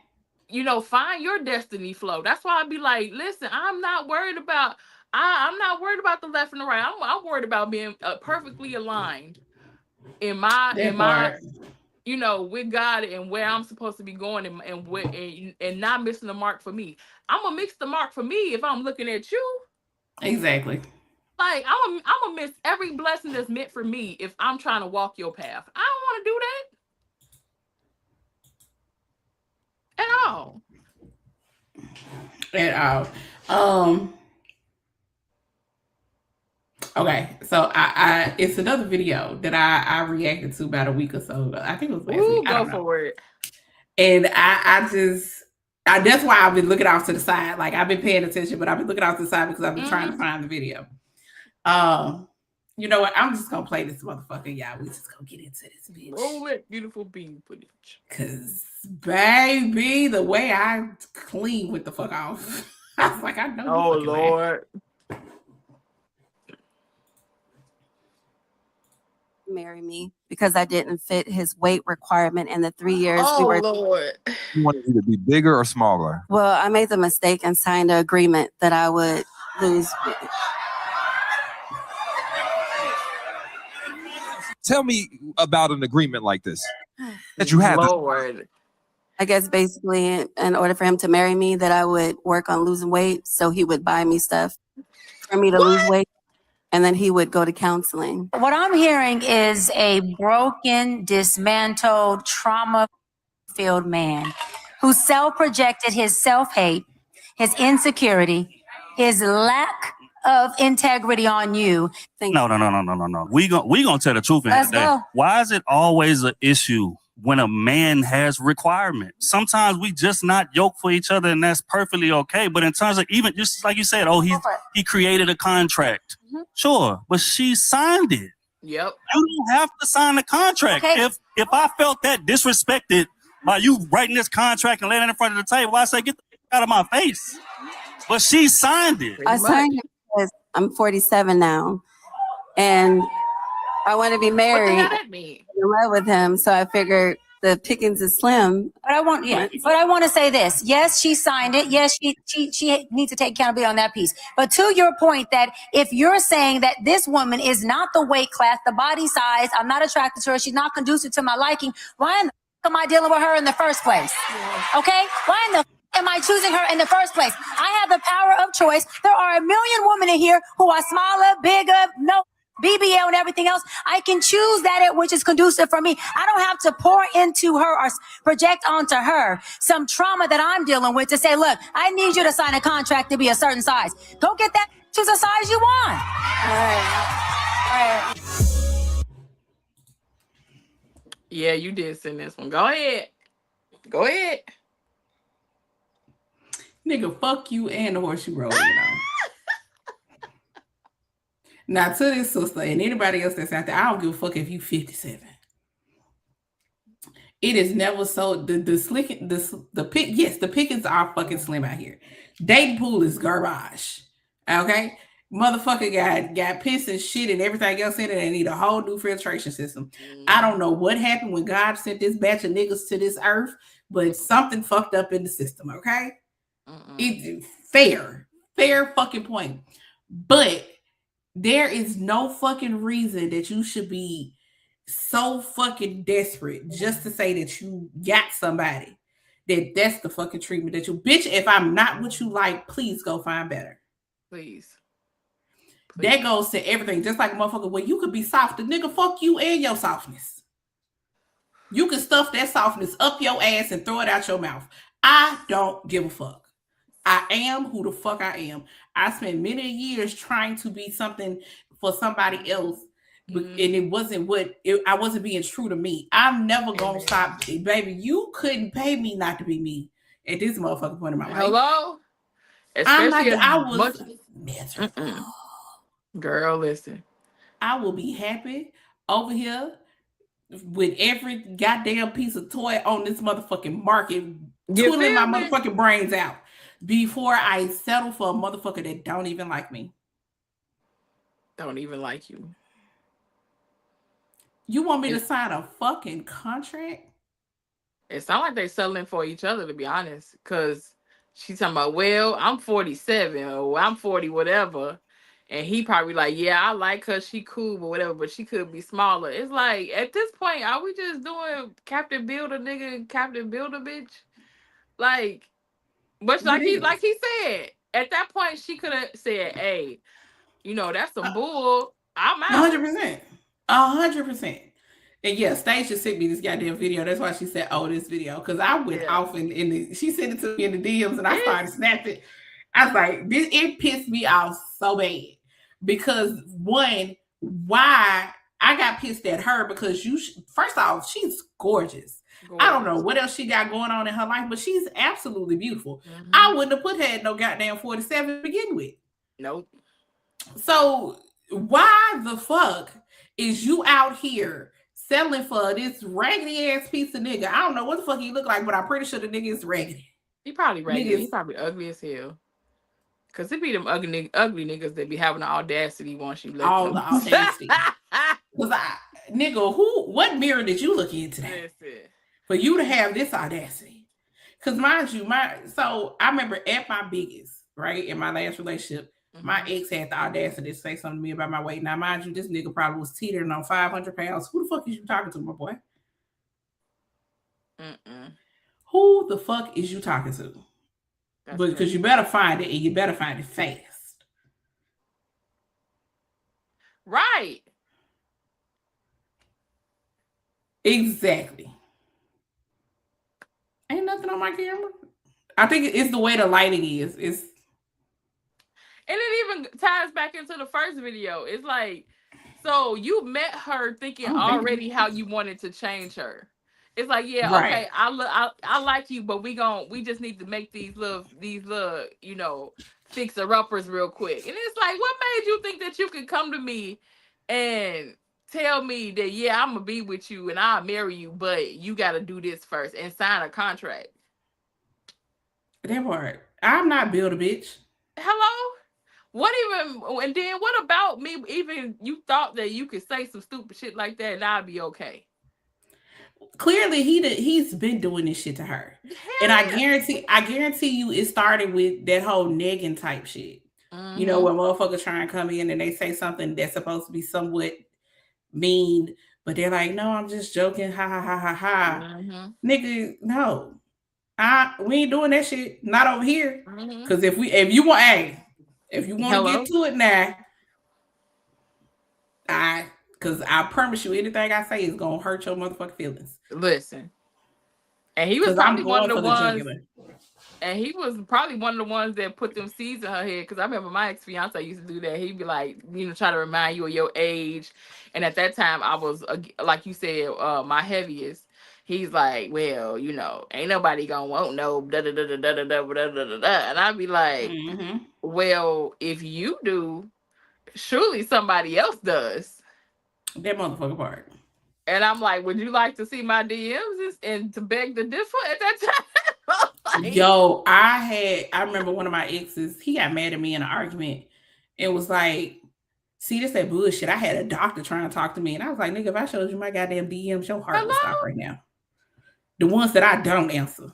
You know, find your destiny flow. That's why I'd be like, listen, I'm not worried about I'm not worried about the left and the right. I'm worried about being perfectly aligned in my you know, with God and where I'm supposed to be going and not missing the mark for me. I'm gonna miss the mark for me if I'm looking at you. Exactly. Like I'm gonna miss every blessing that's meant for me if I'm trying to walk your path. I don't want to do that at all. At all. Okay, so I it's another video that I reacted to about a week or so ago. I think it was last week. I don't know. For it. And I that's why I've been looking off to the side. Like I've been paying attention, but I've been looking off to the side because I've been trying to find the video. You know what? I'm just gonna play this motherfucker, y'all. We just gonna get into this bitch. Roll it, beautiful bean footage. Cause baby, the way I clean with the fuck off. I was like, I know. Oh Lord. Marry me because I didn't fit his weight requirement in the 3 years we were. Lord. You wanted you to be bigger or smaller? Well, I made the mistake and signed an agreement that I would lose. Tell me about an agreement like this that you had. Lord. I guess basically in order for him to marry me, that I would work on losing weight, so he would buy me stuff for me to lose weight. And then he would go to counseling. What I'm hearing is a broken, dismantled, trauma-filled man who self-projected his self-hate, his insecurity, his lack of integrity on you. No. We gonna tell the truth. Let's go. Why is it always an issue when a man has requirements? Sometimes we just not yoked for each other, and that's perfectly okay. But in terms of, even just like you said, he created a contract. Sure, but she signed it. Yep. You don't have to sign the contract. Okay. If I felt that disrespected by you writing this contract and laying it in front of the table, I say, get the fuck out of my face. But she signed it. I signed it because I'm 47 now, and I want to be married. What the hell that mean? In love with him, so I figured the pickings is slim. But I want to say this. Yes, she signed it. Yes, she needs to take accountability on that piece. But to your point, that if you're saying that this woman is not the weight class, the body size, I'm not attracted to her, she's not conducive to my liking, why in the f- am I dealing with her in the first place? Okay? Why in the f- am I choosing her in the first place? I have the power of choice. There are a million women in here who are smaller, bigger, no BBL and everything else. I can choose that which is conducive for me. I don't have to pour into her or project onto her some trauma that I'm dealing with to say, look, I need you to sign a contract to be a certain size. Go get that to the size you want. All right. Yeah, you did send this one. Go ahead. Go ahead. Nigga, fuck you and the horse you rode, you know. Now, to this sister and anybody else that's out there, I don't give a fuck if you 57. It is never so the pickings are fucking slim out here. Dating pool is garbage. Okay, motherfucker got piss and shit and everything else in it. And need a whole new filtration system. I don't know what happened when God sent this batch of niggas to this earth, but something fucked up in the system. Okay, it's fair fucking point, but There is no fucking reason that you should be so fucking desperate just to say that you got somebody. That's the fucking treatment that you, bitch. If I'm not what you like, please go find better. Please. That goes to everything. Just like a motherfucker, well, you could be soft. The nigga, fuck you and your softness. You can stuff that softness up your ass and throw it out your mouth. I don't give a fuck. I am who the fuck I am. I spent many years trying to be something for somebody else, and it wasn't I wasn't being true to me. I'm never gonna stop, baby. You couldn't pay me not to be me at this motherfucking point in my life. Hello? Especially I was miserable. Girl, listen. I will be happy over here with every goddamn piece of toy on this motherfucking market, twiddling my motherfucking brains out before I settle for a motherfucker that don't even like me. Don't even like you. You want me to sign a fucking contract? It sounds like they settling for each other, to be honest. Because she's talking about, well, I'm 47 or I'm 40, whatever. And he probably like, yeah, I like her. She cool, but whatever. But she could be smaller. It's like, at this point, are we just doing Captain Builder nigga and Captain Builder bitch? Like, but like he said, at that point, she could have said, hey, you know, that's some bull. I'm out. 100%. 100%. And yeah, Stacia sent me this goddamn video. That's why she said, oh, this video. Because I went off she sent it to me in the DMs and I started snapping. I was like, it pissed me off so bad. Because one, why I got pissed at her because first off, she's gorgeous. I don't know what else she got going on in her life, but she's absolutely beautiful. Mm-hmm. I wouldn't have put her at no goddamn 47 to begin with. Nope. So why the fuck is you out here settling for this raggedy ass piece of nigga? I don't know what the fuck he look like, but I'm pretty sure the nigga is raggedy. He probably raggedy. He probably ugly as hell. Cause it be them ugly niggas that be having the audacity once you let all them. the audacity. Nigga, what mirror did you look in today? For you to have this audacity? Cause mind you, so I remember at my biggest, right, in my last relationship, my ex had the audacity to say something to me about my weight. Now, mind you, this nigga probably was teetering on 500 pounds. Who the fuck is you talking to, my boy? Who the fuck is you talking to? Because you better find it, and you better find it fast. Right. Exactly. Ain't nothing on my camera. I think it's the way the lighting is. And it even ties back into the first video. It's like, so you met her thinking already how you wanted to change her. It's like, yeah, right. Okay, I like you, but we just need to make these little, you know, fixer-uppers real quick. And it's like, what made you think that you could come to me and tell me that, yeah, I'm gonna be with you and I'll marry you, but you got to do this first and sign a contract? That part. I'm not build a bitch. Hello? And then what about me? Even you thought that you could say some stupid shit like that and I'll be okay. Clearly, he's been doing this shit to her. And I guarantee you it started with that whole negging type shit. You know, when motherfuckers try and come in and they say something that's supposed to be somewhat mean, but they're like, no, I'm just joking. Ha ha ha ha ha. Nigga, no. We ain't doing that shit. Not over here. Because if you want to get to it now, because I promise you, anything I say is gonna hurt your motherfucking feelings. Listen, and he was probably one of the ones. And he was probably one of the ones that put them seeds in her head. Because I remember my ex-fiance used to do that. He'd be like, you know, try to remind you of your age. And at that time, I was, like you said, my heaviest. He's like, well, you know, ain't nobody gonna want no da da da da da da da da da da. And I'd be like, well, if you do, surely somebody else does. That motherfucker part. And I'm like, would you like to see my DMs and to beg the differ at that time? Like, yo, I remember one of my exes, he got mad at me in an argument and was like, see, this that bullshit. I had a doctor trying to talk to me. And I was like, nigga, if I showed you my goddamn DMs, your heart would stop right now. The ones that I don't answer.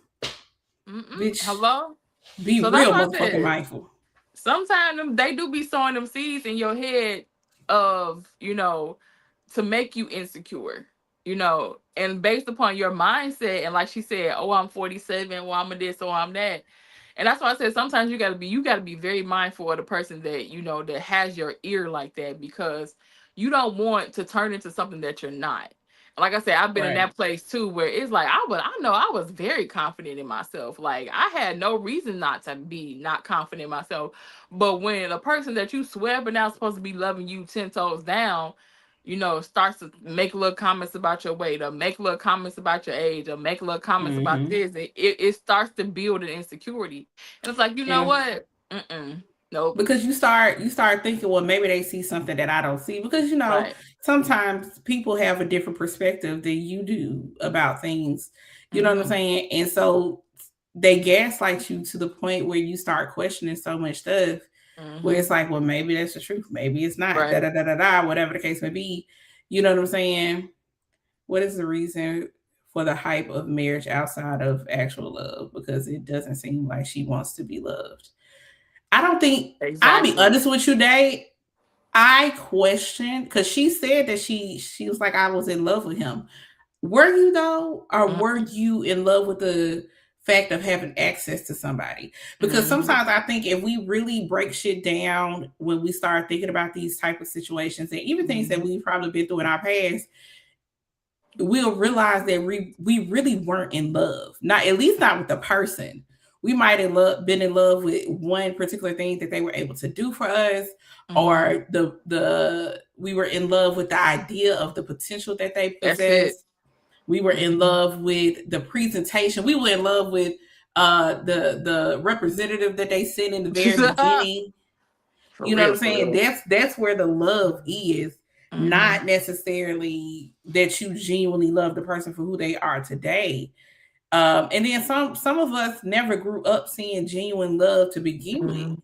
Bitch, hello? Be real motherfucking mindful. Sometimes they do be sowing them seeds in your head of, you know, to make you insecure, you know, and based upon your mindset. And like she said, oh, I'm 47, well, I'm a this, or I'm that. And that's why I said sometimes you gotta be very mindful of the person that, you know, that has your ear like that, because you don't want to turn into something that you're not. Like I said, I've been in that place too, where it's like I know I was very confident in myself. Like I had no reason not to be not confident in myself. But when a person that you swear but now supposed to be loving you 10 toes down, you know, starts to make little comments about your weight, or make little comments about your age, or make little comments about this, it starts to build an insecurity. And it's like, you know what? Nope. Because you start thinking, well, maybe they see something that I don't see. Because, you know, sometimes people have a different perspective than you do about things. You know what I'm saying? And so they gaslight you to the point where you start questioning so much stuff, where it's like, well, maybe that's the truth. Maybe it's not. Da, da, da, da, da, whatever the case may be. You know what I'm saying? What is the reason for the hype of marriage outside of actual love? Because it doesn't seem like she wants to be loved. I don't think, I'll be honest with you, Dave. I questioned, because she said that she was like, I was in love with him. Were you though? Or were you in love with the fact of having access to somebody? Because sometimes I think if we really break shit down when we start thinking about these type of situations, and even things that we've probably been through in our past, we'll realize that we really weren't in love. Not, at least not with the person. We might have been in love with one particular thing that they were able to do for us, or we were in love with the idea of the potential that they possessed. We were in love with the presentation. We were in love with the representative that they sent in the very beginning. You know what I'm saying? That's where the love is, not necessarily that you genuinely love the person for who they are today. And then some of us never grew up seeing genuine love to begin with.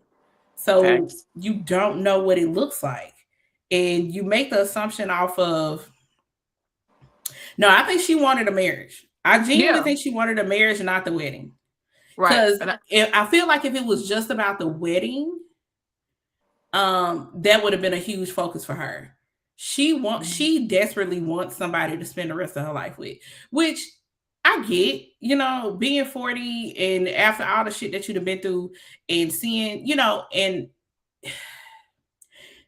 So you don't know what it looks like. And you make the assumption off of, no, I think she wanted a marriage. I genuinely think she wanted a marriage, not the wedding. Because I feel like if it was just about the wedding, that would have been a huge focus for her. She desperately wants somebody to spend the rest of her life with, which I get, you know, being 40 and after all the shit that you've been through and seeing, you know, and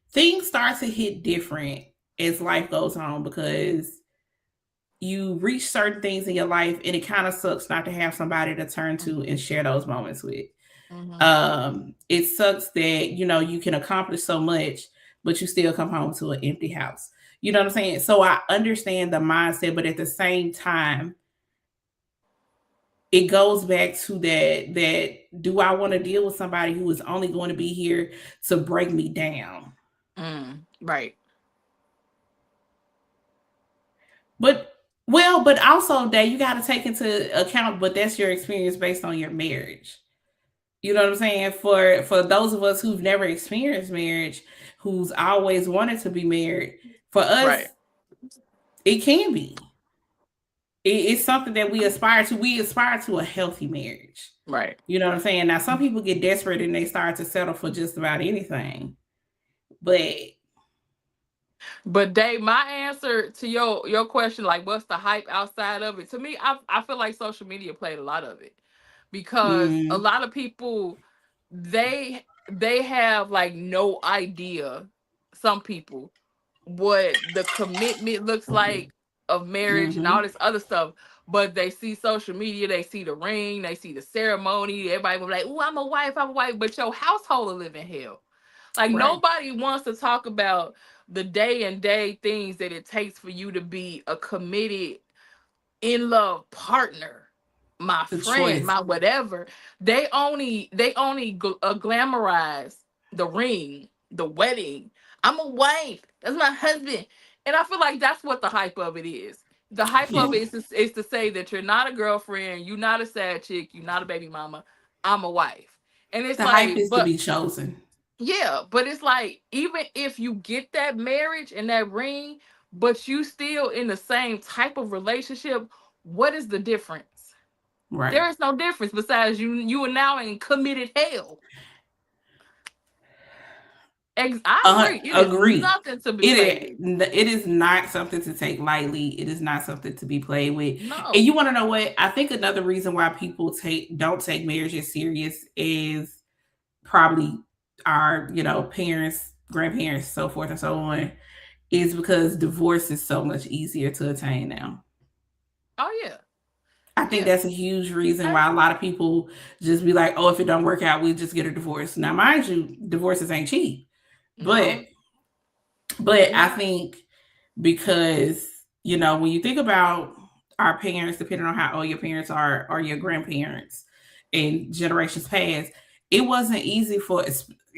things start to hit different as life goes on, because you reach certain things in your life and it kind of sucks not to have somebody to turn to and share those moments with. It sucks that, you know, you can accomplish so much, but you still come home to an empty house. You know what I'm saying? So I understand the mindset, but at the same time, it goes back to that do I want to deal with somebody who is only going to be here to break me down? Right. But also that you got to take into account, but that's your experience based on your marriage. You know what I'm saying? For those of us who've never experienced marriage, who's always wanted to be married, for us, it can be. It's something that we aspire to. We aspire to a healthy marriage. Right. You know what I'm saying? Now, some people get desperate and they start to settle for just about anything. But Dave, my answer to your question, like what's the hype outside of it? To me, I feel like social media played a lot of it, because a lot of people, they have like no idea, some people, what the commitment looks like of marriage and all this other stuff. But they see social media, they see the ring, they see the ceremony. Everybody will be like, "Oh, I'm a wife, but your household will live in hell." Like nobody wants to talk about the day and day things that it takes for you to be a committed, in love partner, my friend, my whatever. They only glamorize the ring, the wedding. I'm a wife. That's my husband. And I feel like that's what the hype of it is. The hype of it is to say that you're not a girlfriend, you're not a sad chick, you're not a baby mama. I'm a wife. And it's the like, hype is to be chosen. Yeah, but it's like, even if you get that marriage and that ring, but you still in the same type of relationship, what is the difference? Right. There is no difference besides you are now in committed hell. I agree. It is nothing to be played with. It is not something to take lightly. It is not something to be played with. No. And you want to know what? I think another reason why people don't take marriage as serious is probably our, parents, grandparents, so forth and so on, is because divorce is so much easier to attain now. Oh yeah. I think that's a huge reason why a lot of people just be like, oh, if it don't work out, we just get a divorce. Now, mind you, divorces ain't cheap. But I think because, when you think about our parents, depending on how old your parents are or your grandparents and generations past, it wasn't easy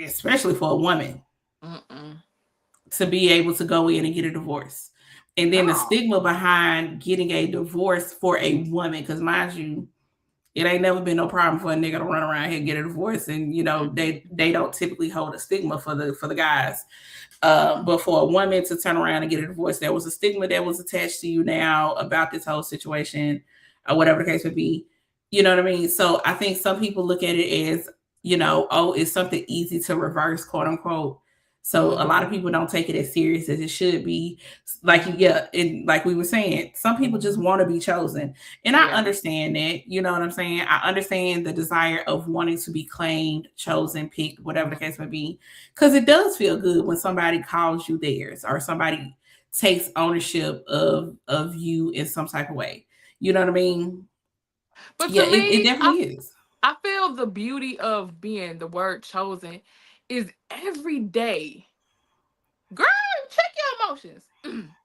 especially for a woman to be able to go in and get a divorce. And then the stigma behind getting a divorce for a woman, because mind you, it ain't never been no problem for a nigga to run around here and get a divorce. And, they don't typically hold a stigma for the guys. But for a woman to turn around and get a divorce, there was a stigma that was attached to you now about this whole situation, or whatever the case would be. You know what I mean? So I think some people look at it as, oh, it's something easy to reverse, quote unquote. So a lot of people don't take it as serious as it should be. And like we were saying, some people just want to be chosen. And I understand that, you know what I'm saying? I understand the desire of wanting to be claimed, chosen, picked, whatever the case may be. Because it does feel good when somebody calls you theirs or somebody takes ownership of you in some type of way. You know what I mean? But yeah, to me, it definitely is. I feel the beauty of being the word chosen is every day. Girl, check your emotions.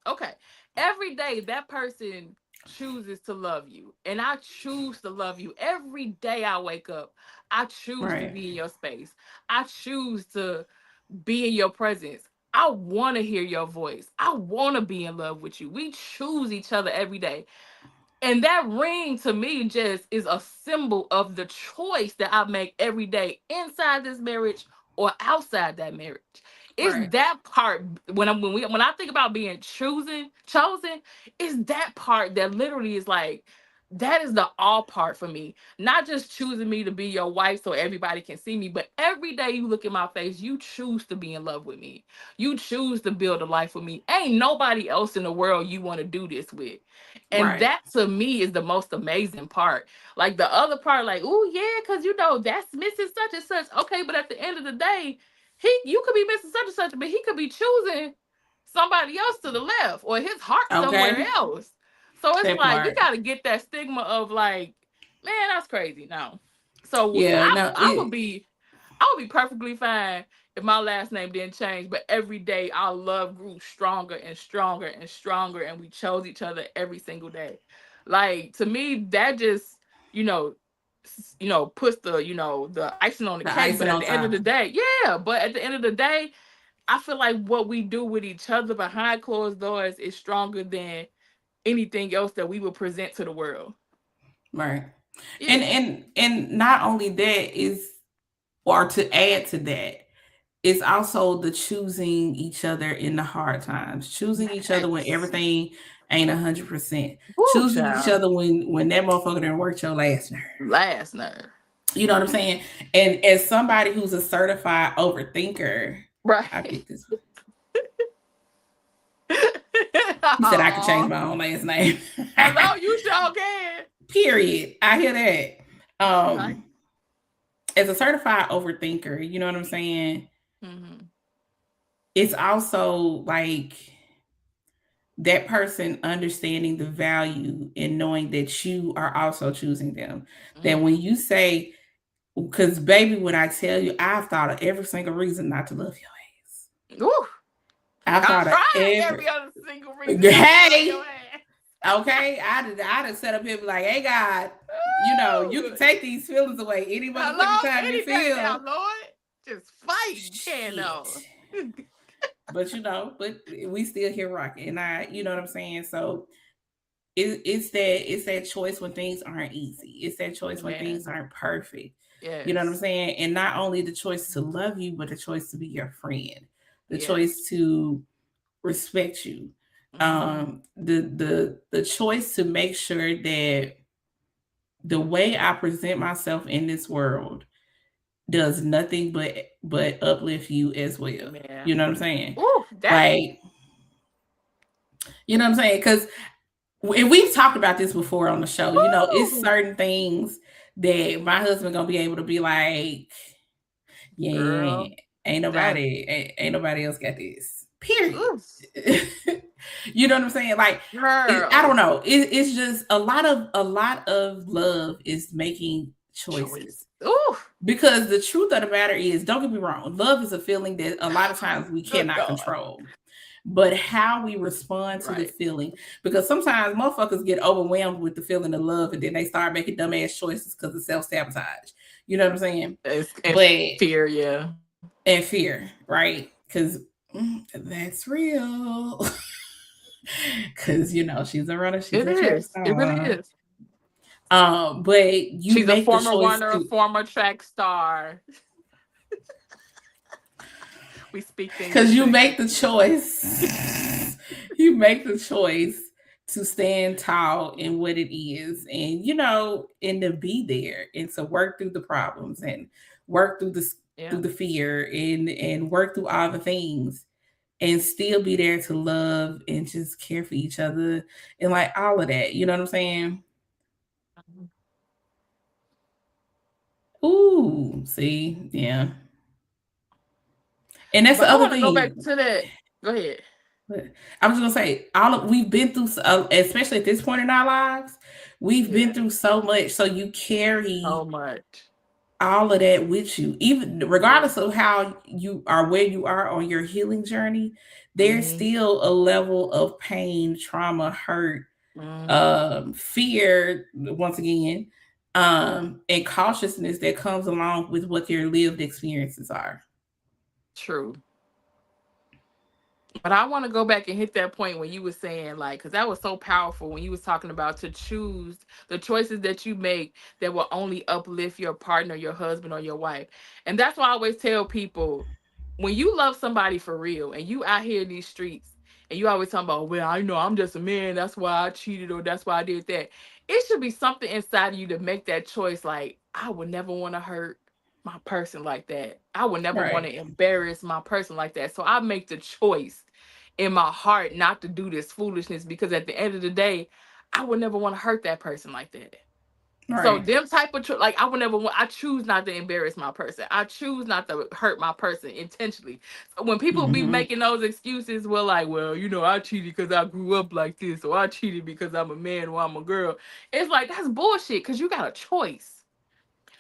Okay. Every day that person chooses to love you. And I choose to love you. Every day I wake up, I choose to be in your space. I choose to be in your presence. I want to hear your voice. I want to be in love with you. We choose each other every day. And that ring to me just is a symbol of the choice that I make every day inside this marriage or outside that marriage. It's that part when I think about being chosen, is that part that literally is like, that is the all part for me. Not just choosing me to be your wife so everybody can see me, but every day you look in my face, you choose to be in love with me. You choose to build a life with me. Ain't nobody else in the world you want to do this with. And that to me is the most amazing part. Like the other part, like, oh yeah, because that's missing such and such. Okay, but at the end of the day, you could be missing such and such, but he could be choosing somebody else to the left or his heart somewhere else. So it's like we gotta get that stigma of like, man, that's crazy. No. So I would be perfectly fine if my last name didn't change, but every day our love grew stronger and stronger and stronger, and we chose each other every single day. Like to me, that just puts the icing on the cake. But at the end of the day, but at the end of the day, I feel like what we do with each other behind closed doors is stronger than anything else that we will present to the world. Right. Yeah. And not only that or to add to that, it's also the choosing each other in the hard times, choosing each other when everything ain't 100%, choosing each other when that motherfucker didn't work your last nerve. You know what I'm saying? And as somebody who's a certified overthinker, I get this. He said I could change my own last name. Hello, you sure can. Period. I hear that. As a certified overthinker, you know what I'm saying? Mm-hmm. It's also like that person understanding the value and knowing that you are also choosing them. Mm-hmm. That when you say, because baby, when I tell you, I've thought of every single reason not to love your ass. Ooh. I've thought of every other single reason. Hey, okay, I'd have set up here like, hey God, you can take these feelings away any motherfucking time you feel. Now, Lord, just fight, but we still here rocking, and you know what I'm saying. So it's that choice when things aren't easy. It's that choice when things aren't perfect. Yes. You know what I'm saying? And not only the choice to love you, but the choice to be your friend, the choice to respect you, the choice to make sure that the way I present myself in this world does nothing but uplift you as well. Man. You know what I'm saying? Ooh, Like, you know what I'm saying? Because we've talked about this before on the show. You know, it's certain things that my husband gonna be able to be like, yeah, girl, ain't nobody else got this. Period. You know what I'm saying? Like, I don't know. It's just a lot of love is making choices. Ooh. Because the truth of the matter is, don't get me wrong, love is a feeling that a lot of times we cannot control. But how we respond to the feeling, because sometimes motherfuckers get overwhelmed with the feeling of love and then they start making dumbass choices because of self-sabotage. You know what I'm saying? And fear, yeah. And fear, right? Because that's real. Because, you know, she's a runner. She's a track star. It really is. But she's a former runner, a former track star. We speak things because you make the choice. You make the choice to stand tall in what it is, and you know, and to be there, and to work through the problems, and work through the fear, and work through all the things, and still be there to love and just care for each other, and like all of that. You know what I'm saying? Ooh, see, yeah. And that's the other thing. Go back to that. Go ahead. I was gonna say, we've been through, especially at this point in our lives, we've been through so much. So you carry so much, all of that with you, even regardless of how you are, where you are on your healing journey. There's still a level of pain, trauma, hurt, fear, once again, and cautiousness that comes along with what your lived experiences are. True. But I want to go back and hit that point when you were saying, like, because that was so powerful when you was talking about to choose the choices that you make that will only uplift your partner, your husband, or your wife. And that's why I always tell people, when you love somebody for real and you out here in these streets and you always talking about, well, I know I'm just a man, that's why I cheated, or that's why I did that. It should be something inside of you to make that choice. Like, I would never want to hurt my person like that. I would never want to embarrass my person like that. So I make the choice in my heart not to do this foolishness, because at the end of the day, I would never want to hurt that person like that. So them type of like, I would never want, I choose not to embarrass my person. I choose not to hurt my person intentionally. So when people be making those excuses, well, like, well, you know, I cheated because I grew up like this, or I cheated because I'm a man or I'm a girl. It's like, that's bullshit, because you got a choice.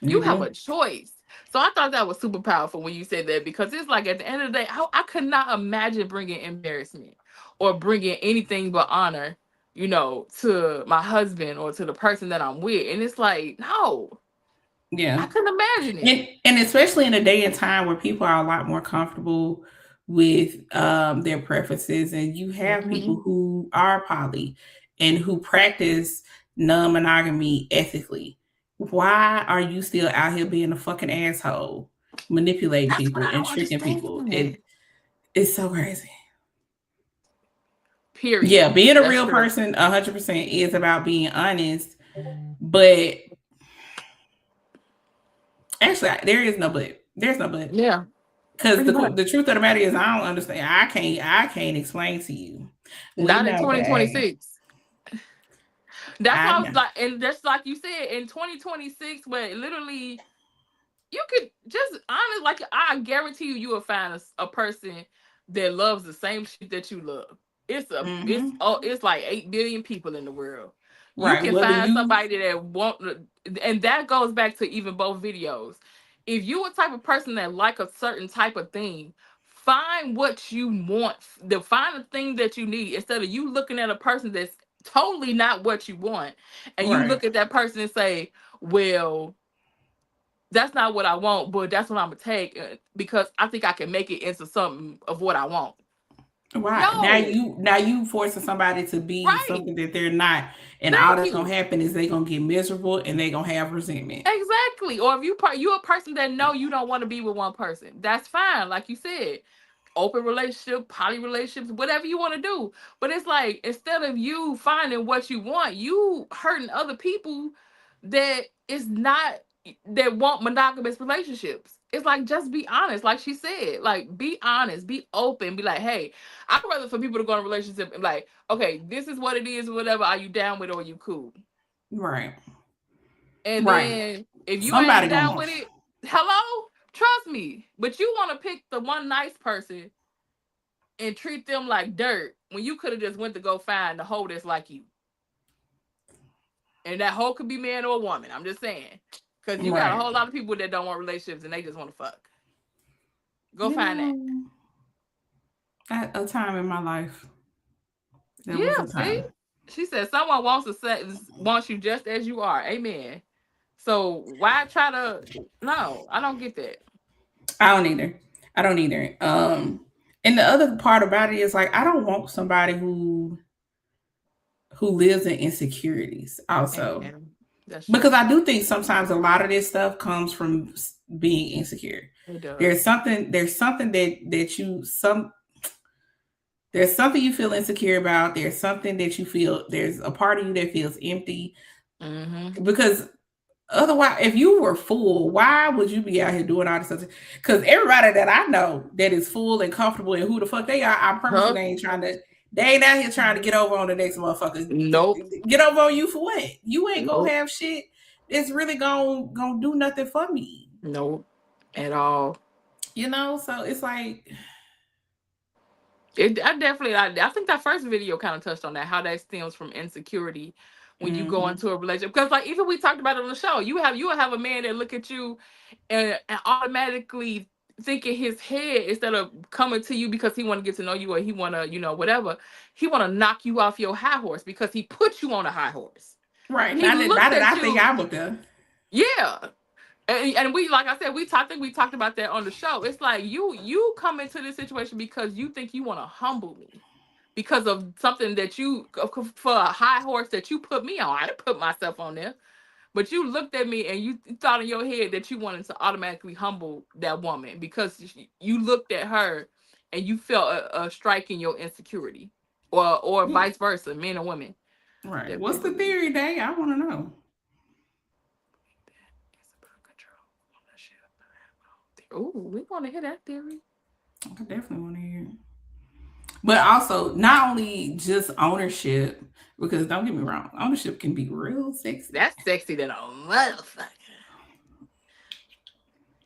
You have a choice. So I thought that was super powerful when you said that, because it's like, at the end of the day, I could not imagine bringing embarrassment or bringing anything but honor, you know, to my husband or to the person that I'm with. And it's like, no. Yeah. I couldn't imagine it. And especially in a day and time where people are a lot more comfortable with their preferences, and you have people who are poly and who practice non-monogamy ethically. Why are you still out here being a fucking asshole, manipulating people and tricking people? It's so crazy. Period. Yeah, being a real person 100% is about being honest, but actually there is no but. There's no but. Yeah. Because the truth of the matter is, I don't understand. I can't explain to you. Not in 2026. That's why I was like, and just like you said, in 2026, where literally you could just honest, like, I guarantee you will find a person that loves the same shit that you love. It's like 8 billion people in the world. You can find somebody that won't, and that goes back to even both videos. If you a type of person that like a certain type of thing, find what you want. Find the thing that you need, instead of you looking at a person that's totally not what you want, and you look at that person and say, well, that's not what I want, but that's what I'm gonna take, because I think I can make it into something of what I want. Right. No. Now you forcing somebody to be something that they're not, and all that's gonna happen is they're gonna get miserable and they're gonna have resentment. Exactly. Or if you're a person that know you don't want to be with one person, that's fine. Like you said, open relationship, poly relationships, whatever you want to do. But it's like, instead of you finding what you want, you hurting other people that is not that want monogamous relationships. It's like, just be honest, like she said. Like, be honest, be open, be like, hey, I'd rather for people to go in a relationship and like, okay, this is what it is, whatever. Are you down with it or you cool? Right. And Right. then if you Somebody ain't gonna down want with it, hello, trust me. But you want to pick the one nice person and treat them like dirt when you could have just went to go find the hoe that's like you. And that hoe could be man or woman. I'm just saying. Because you got a Right. whole lot of people that don't want relationships and they just want to fuck. Go You find that. know, at a time in my life. There was Yeah, a see? time. She said someone wants you just as you are. Amen. So why try to? No, I don't get that. I don't either. I don't either. And the other part about it is like I don't want somebody who lives in insecurities also. Amen. That's Because true. I do think sometimes a lot of this stuff comes from being insecure. It does. There's something there's something you feel insecure about. There's something that you feel, there's a part of you that feels empty. Mm-hmm. Because otherwise, if you were full, why would you be out here doing all this stuff? Because everybody that I know that is full and comfortable and who the fuck they are, I promise you they ain't out here trying to get over on the next motherfucker. Nope. Get over on you for what? You ain't Nope. gonna have shit that's really gonna do nothing for me. Nope. At all. You know, so it's like I think that first video kind of touched on that, how that stems from insecurity when you go into a relationship. Because like even we talked about it on the show, you will have a man that look at you and automatically think in his head, instead of coming to you because he want to get to know you or he want to, whatever, he want to knock you off your high horse because he put you on a high horse. right. He Now looked that at I you. think I would go. Yeah. And we, like I said, we talked about that on the show. It's like you come into this situation because you think you want to humble me because of something that for a high horse that you put me on. I didn't put myself on there, but you looked at me and you thought in your head that you wanted to automatically humble that woman because you looked at her and you felt a strike in your insecurity, or vice versa, men and women. Right. What's the theory, Day? I want to know. Oh, we want to hear that theory. I definitely want to hear it. But also, not only just ownership, because don't get me wrong, ownership can be real sexy. That's sexy than a motherfucker.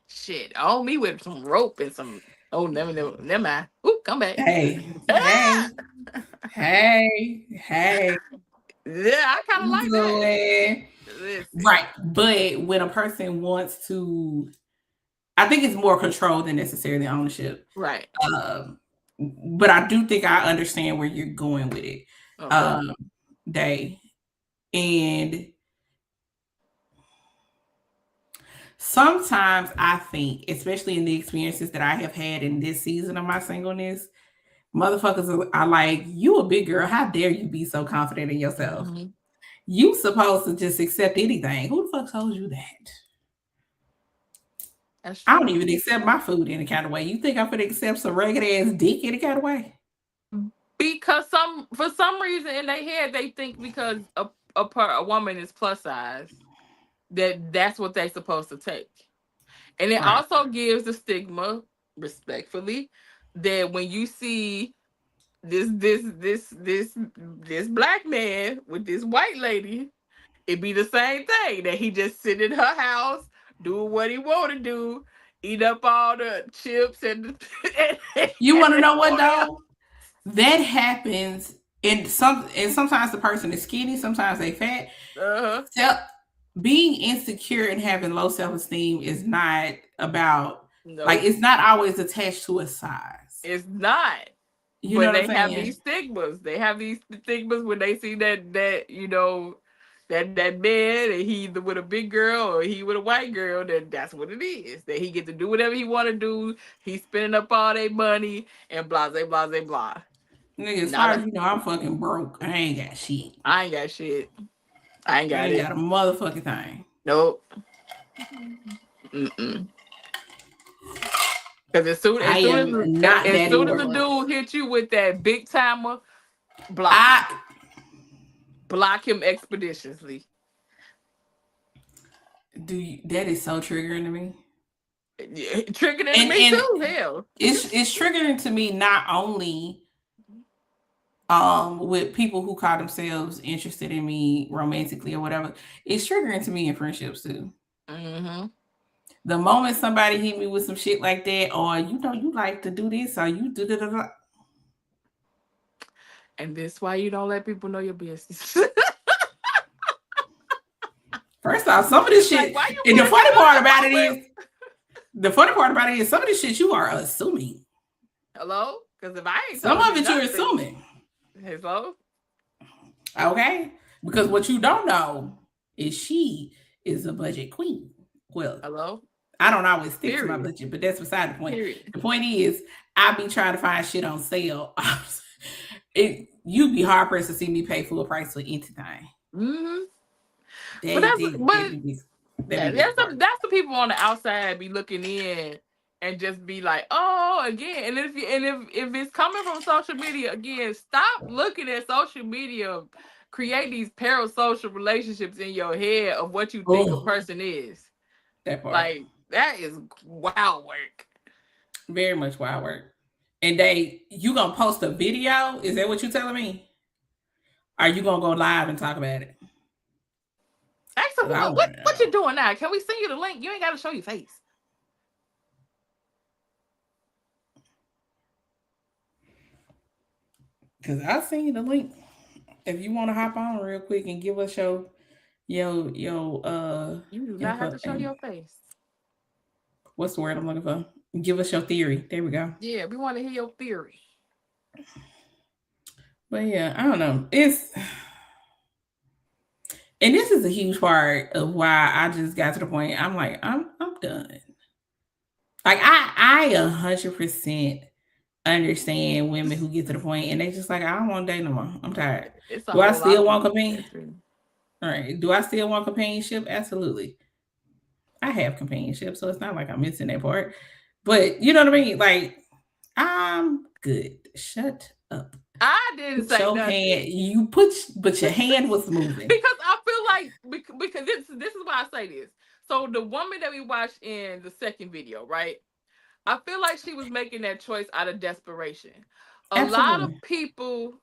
Shit, own me with some rope and some. Oh, never mind. Ooh, come back. Hey. Yeah, I kind of like that. Right. But when a person wants to, I think it's more control than necessarily ownership. Right. But I do think I understand where you're going with it. Okay. Day. And sometimes I think, especially in the experiences that I have had in this season of my singleness, motherfuckers are like, you a big girl. How dare you be so confident in yourself? Mm-hmm. You supposed to just accept anything. Who the fuck told you that? I don't even accept my food any kind of way. You think I'm gonna accept some ragged ass dick any kind of way? Because for some reason in their head they think because a woman is plus size that's what they're supposed to take, and it also gives the stigma, respectfully, that when you see this black man with this white lady, it be the same thing, that he just sit in her house doing what he want to do, eat up all the chips and you want to know what though? That happens, and sometimes the person is skinny, sometimes they fat. Being insecure and having low self-esteem is not about like, it's not always attached to a size. It's not. You know what I'm saying? Have these stigmas. They have these stigmas when they see that that man, and he either with a big girl or he with a white girl, that's what it is. That he get to do whatever he want to do. He's spending up all their money and blah, blah, blah, blah. Nigga, as far as you know, I'm fucking broke. I ain't got shit. I ain't got shit. I ain't got a motherfucking thing. Nope. Because as soon as the dude hit you with that big timer, block him expeditiously. That is so triggering to me. Yeah, triggering to me too. Hell, it's triggering to me not only with people who call themselves interested in me romantically or whatever. It's triggering to me in friendships too. Mm-hmm. The moment somebody hit me with some shit like that, or you like to do this, or you do that. And this why you don't let people know your business. First off, some of this shit, Like, and the funny part about it is some of this shit you are assuming. Hello? Because if I ain't some told of it you're assuming. Hello? Okay? Because what you don't know is she is a budget queen. Well, hello? I don't always stick to my budget, but that's beside the point. Period. The point is, I be trying to find shit on sale. You'd be hard pressed to see me pay full price for anything. Mm-hmm. That's the people on the outside be looking in and just be like, oh, again. And if it's coming from social media, again, stop looking at social media. Create these parasocial relationships in your head of what you think a person is. That part. Like, that is wild work. Very much wild work. And you gonna post a video? Is that what you telling me? Are you gonna go live and talk about it? Actually, what you doing now? Can we send you the link? You ain't gotta show your face. Cause I'll send you the link. If you want to hop on real quick and give us your you do not have to show your face. What's the word I'm looking for? Give us your theory. There we go. Yeah, we want to hear your theory. But yeah, I don't know. And this is a huge part of why I just got to the point. I'm like, I'm done. Like I 100% understand women who get to the point and they just like, I don't want to date no more. I'm tired. Do I still want companionship? All right. Do I still want companionship? Absolutely. I have companionship, so it's not like I'm missing that part. But you know what I mean? Like, I'm good. Shut up. I didn't say nothing. But your hand was moving. Because I feel like because this is why I say this. So the woman that we watched in the second video, right? I feel like she was making that choice out of desperation. Absolutely. Lot of people.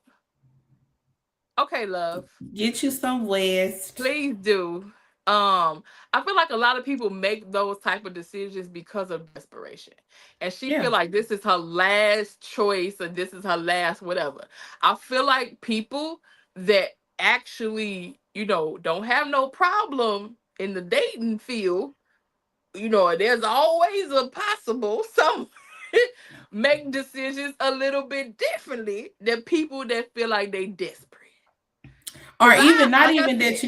Okay, love. Get you some West. Please do. I feel like a lot of people make those type of decisions because of desperation. And she feel like this is her last choice or this is her last whatever. I feel like people that actually, don't have no problem in the dating field, there's always a possible some make decisions a little bit differently than people that feel like they desperate. Or even not even that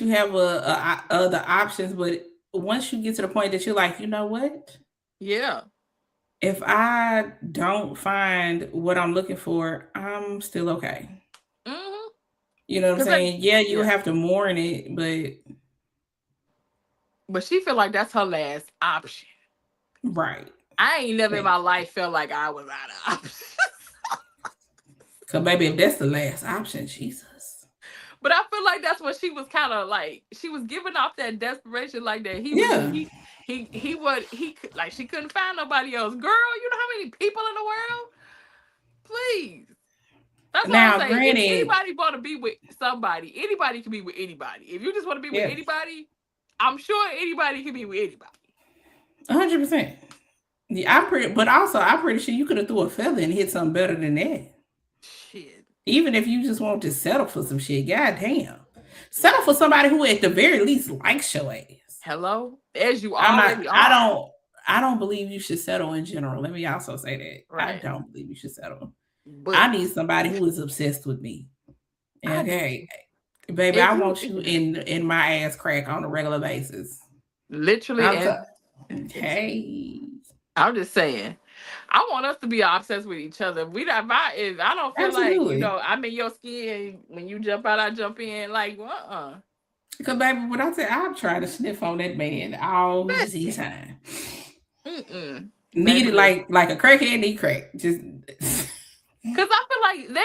you have the options, but once you get to the point that you're like, you know what? Yeah. If I don't find what I'm looking for, I'm still okay. Mm-hmm. You know what I'm saying? You have to mourn it, but she feel like that's her last option. Right. I ain't never in my life felt like I was out of options. Cause baby, if that's the last option, Jesus. But I feel like that's what she was kind of like. She was giving off that desperation, like that. She couldn't find nobody else. Girl, you know how many people in the world? Please. That's what I'm saying. Granted, if anybody want to be with somebody, anybody can be with anybody. If you just want to be with anybody, I'm sure anybody can be with anybody. 100%. Yeah, I'm pretty sure you could have threw a feather and hit something better than that. Shit. Even if you just want to settle for some shit, goddamn. Settle for somebody who at the very least likes your ass. Hello? As you already are. I don't believe you should settle in general. Let me also say that. Right. I don't believe you should settle. But I need somebody who is obsessed with me. Okay. Baby, I want you in my ass crack on a regular basis. Literally. Hey. I'm just saying. I want us to be obsessed with each other. I don't feel like, I'm in your skin. When you jump out, I jump in. Like, Because, baby, when I say I'm trying to sniff on that man all the time. Need it like a crackhead need crack. Just because I feel like they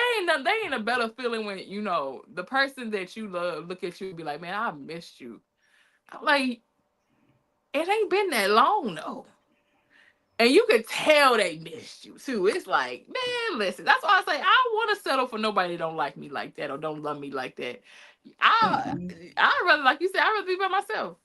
ain't a better feeling when the person that you love look at you and be like, man, I missed you I'm like, it ain't been that long though. And you could tell they missed you too. It's like, man, listen, that's why I say I don't want to settle for nobody that don't like me like that or don't love me like that. I'd rather, like you said, I'd rather be by myself.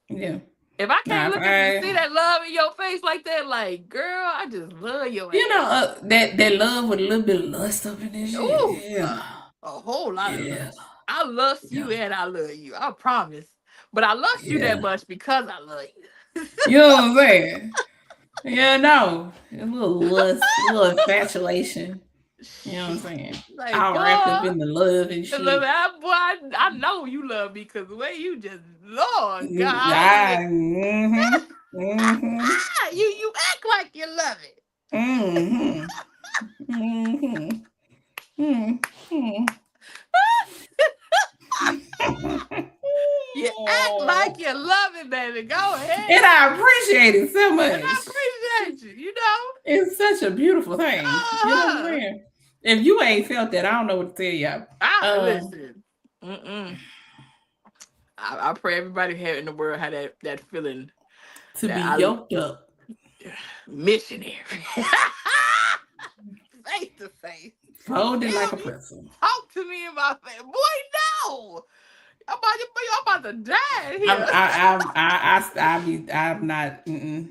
Yeah. If I can't look at you, see that love in your face like that, like, girl, I just love your ass. You know, that love with a little bit of lust up in this shit. Ooh, Yeah. a whole lot of lust. I lust you and I love you. I promise. But I lust you that much because I love you. You know what I'm saying? Yeah, no. A little lust, a little infatuation. You know what I'm saying? Like, all wrapped up in the love and shit. I know you love me because the way you just, Lord God. You act like you love it. You act like you love it, baby. Go ahead. And I appreciate it so much. And I appreciate you, you know? It's such a beautiful thing. You know what I'm saying? If you ain't felt that, I don't know what to tell y'all. Listen. I pray everybody here in the world had that feeling. To be yoked up. Missionary. Face to face. Folded like a pretzel. Talk to me in my face. Boy, no. I'm about to die here. I'm not. You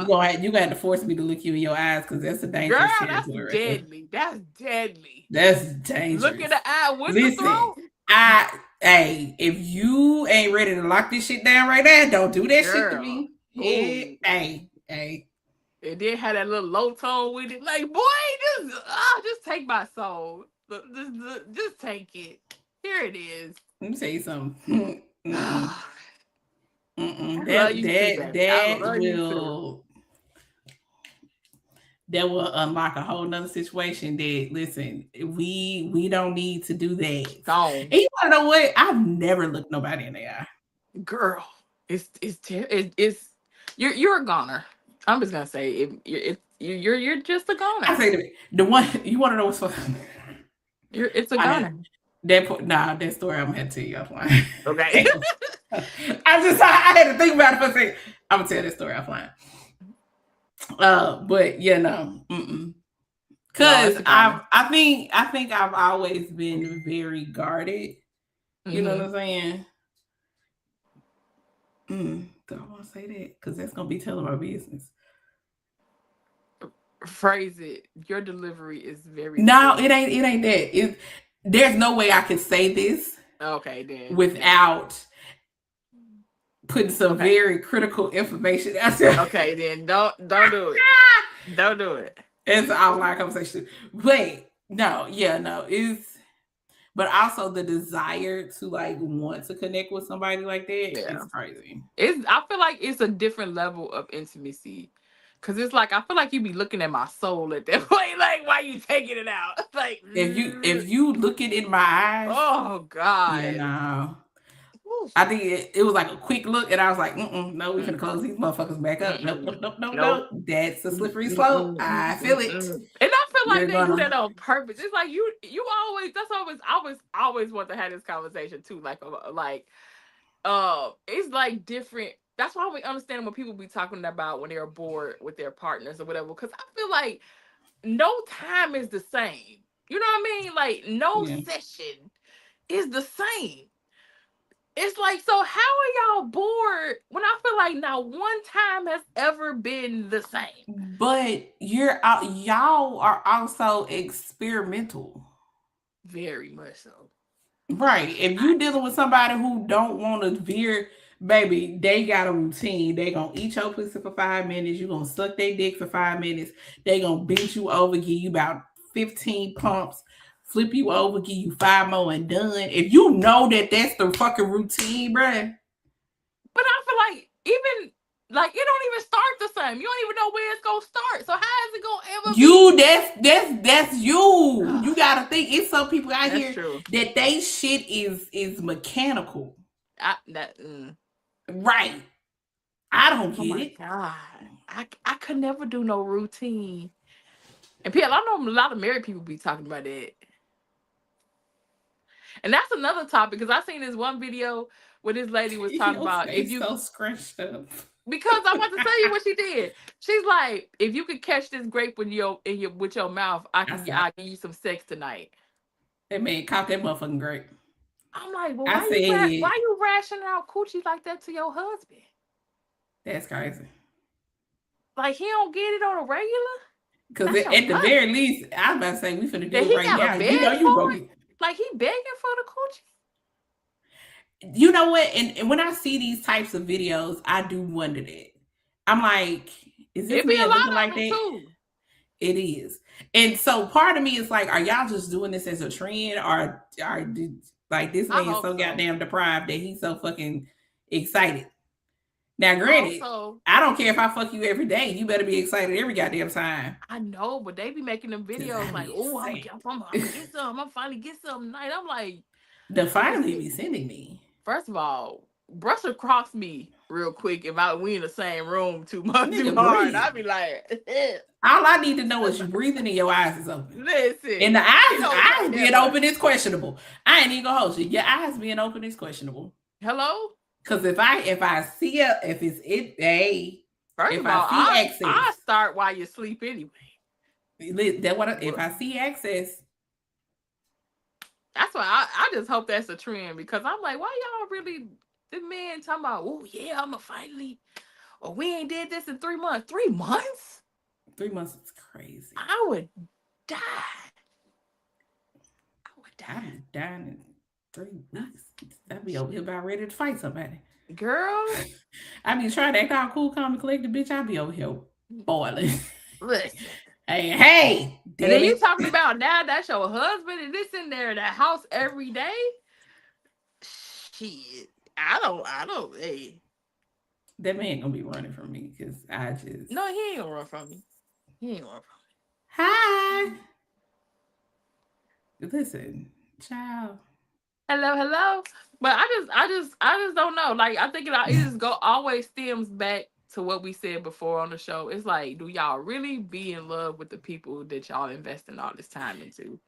gonna have to force me to look you in your eyes because that's a dangerous territory. That's deadly. That's deadly. That's dangerous. Look in the eye with the throat. Hey, if you ain't ready to lock this shit down right now, don't do that shit to me. Hey. It did have that little low tone with it. Like, boy, just take my soul. Just take it. Here it is. Let me tell you something. That will unlock a whole nother situation that, listen, we don't need to do that. And you want to know what? I've never looked nobody in the eye. Girl, it's you're a goner. I'm just gonna say you're just a goner. I say the one you want to know what's funny. It's a goner. That story I'm gonna tell you offline. Okay. I had to think about it for a second. I'm gonna tell this story offline. But yeah, no. Because I think I've always been very guarded. You know what I'm saying? Don't want to say that because that's gonna be telling my business. Phrase it. Your delivery is very No, it ain't that. There's no way I could say this without putting some very critical information out there. Okay, then don't do it. Don't do it. It's an online conversation. But but also the desire to like want to connect with somebody like that is crazy. I feel like it's a different level of intimacy. Cause it's like I feel like you be looking at my soul at that point. Like, why you taking it out? Like if you looking in my eyes, oh God. Yeah, no. I think it was like a quick look, and I was like, no, we finna close these motherfuckers back up. Nope. That's a slippery slope. I feel it. And I feel like they do that on purpose. It's like you always want to have this conversation too. It's like different. That's why we understand what people be talking about when they're bored with their partners or whatever. Because I feel like no time is the same. You know what I mean? Like no session is the same. It's like, so how are y'all bored when I feel like not one time has ever been the same? But y'all are also experimental. Very much so. Right. If you dealing with somebody who don't want to veer, baby, they got a routine. They gonna eat your pussy for 5 minutes. You gonna suck their dick for 5 minutes. They gonna bend you over, give you about 15 pumps, flip you over, give you 5 more and done. If you know that that's the fucking routine, bruh. But I feel like even like it don't even start the same. You don't even know where it's gonna start. So how is it gonna ever that's you. You gotta think it's some people out here that they shit is mechanical. Right. I don't get it. God. I could never do no routine. And people, I know a lot of married people be talking about that. And that's another topic because I seen this one video where this lady was talking about if you so scrunched up. because I'm about to tell you what she did. She's like, if you could catch this grape with your mouth, I'll give you some sex tonight. That man caught that motherfucking grape. I'm like, well, I why you rationing out coochie like that to your husband? That's crazy. Like he don't get it on a regular? Because at the very least, I was about to say we finna do it right now. You know you gonna get. Like he begging for the coochie. You know what? And when I see these types of videos, I do wonder that. I'm like, is this man looking like that? Too. It is. And so part of me is like, are y'all just doing this as a trend, or like this man is so goddamn deprived that he's so fucking excited? Now, granted, I don't care if I fuck you every day. You better be excited every goddamn time. I know, but they be making them videos like, oh, I'm gonna get some. I'm gonna finally get some tonight. I'm like, the finally be sending me. First of all, brush across me real quick if we in the same room too much too hard. I'd be like, all I need to know is you breathing and your eyes is open. Listen, and the eyes being open is questionable. I ain't even gonna hold you. Your eyes being open is questionable. Hello. Because if I see it, if it's it, hey. First of all, I start while you sleep anyway. If I see access. That's why I just hope that's a trend because I'm like, why y'all really the man talking about? Oh yeah, I'ma finally. Or we ain't did this in 3 months. 3 months? 3 months is crazy. I would die. I'd be dying in 3 weeks. I'd be over here about ready to fight somebody. Girl. I be trying to act all cool, calm, and collected, bitch. I'd be over here boiling. Listen. Hey. And then you talking about now that's your husband and this in there, that house every day? Shit. I don't, hey. That man gonna be running from me because I just. No, he ain't gonna run from me. He ain't gonna run from me. Hi. Listen, child. Hello. But I just don't know. Like I think it just always stems back to what we said before on the show. It's like, do y'all really be in love with the people that y'all investing all this time into?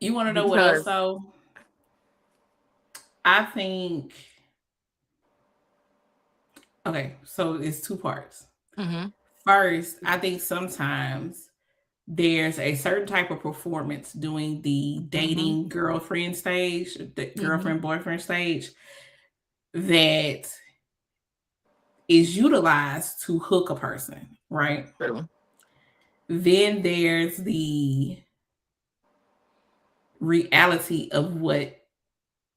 You want to know what else though? I think. Okay, so it's 2 parts. Mm-hmm. First, I think sometimes there's a certain type of performance doing the dating girlfriend stage, the girlfriend boyfriend stage, that is utilized to hook a person, right? True. Then there's the reality of what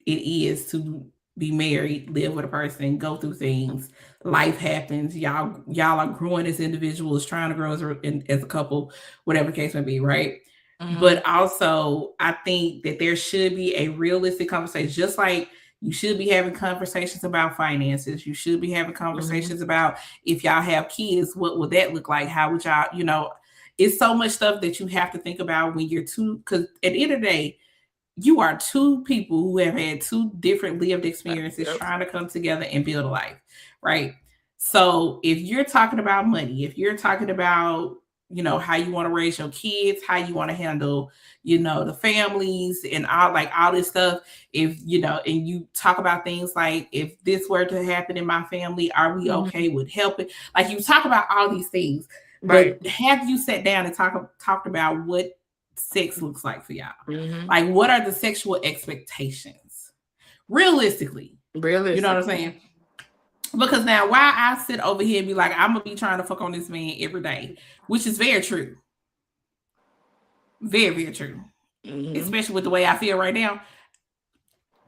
it is to be married, live with a person, go through things. Life happens. Y'all are growing as individuals, trying to grow as a couple, whatever the case may be, right? Mm-hmm. But also, I think that there should be a realistic conversation, just like you should be having conversations about finances. You should be having conversations about if y'all have kids, what would that look like? How would y'all, it's so much stuff that you have to think about when you're because at the end of the day, you are 2 people who have had 2 different lived experiences trying to come together and build a life, right? So if you're talking about money, if you're talking about, how you want to raise your kids, how you want to handle, the families and all this stuff, if, and you talk about things like, if this were to happen in my family, are we okay with helping? Like you talk about all these things, right? But have you sat down and talked about what sex looks like for y'all? Like, what are the sexual expectations realistically? You know what I'm saying? Because now, why I sit over here and be like, I'm gonna be trying to fuck on this man every day, which is very true, very, very true, especially with the way I feel right now.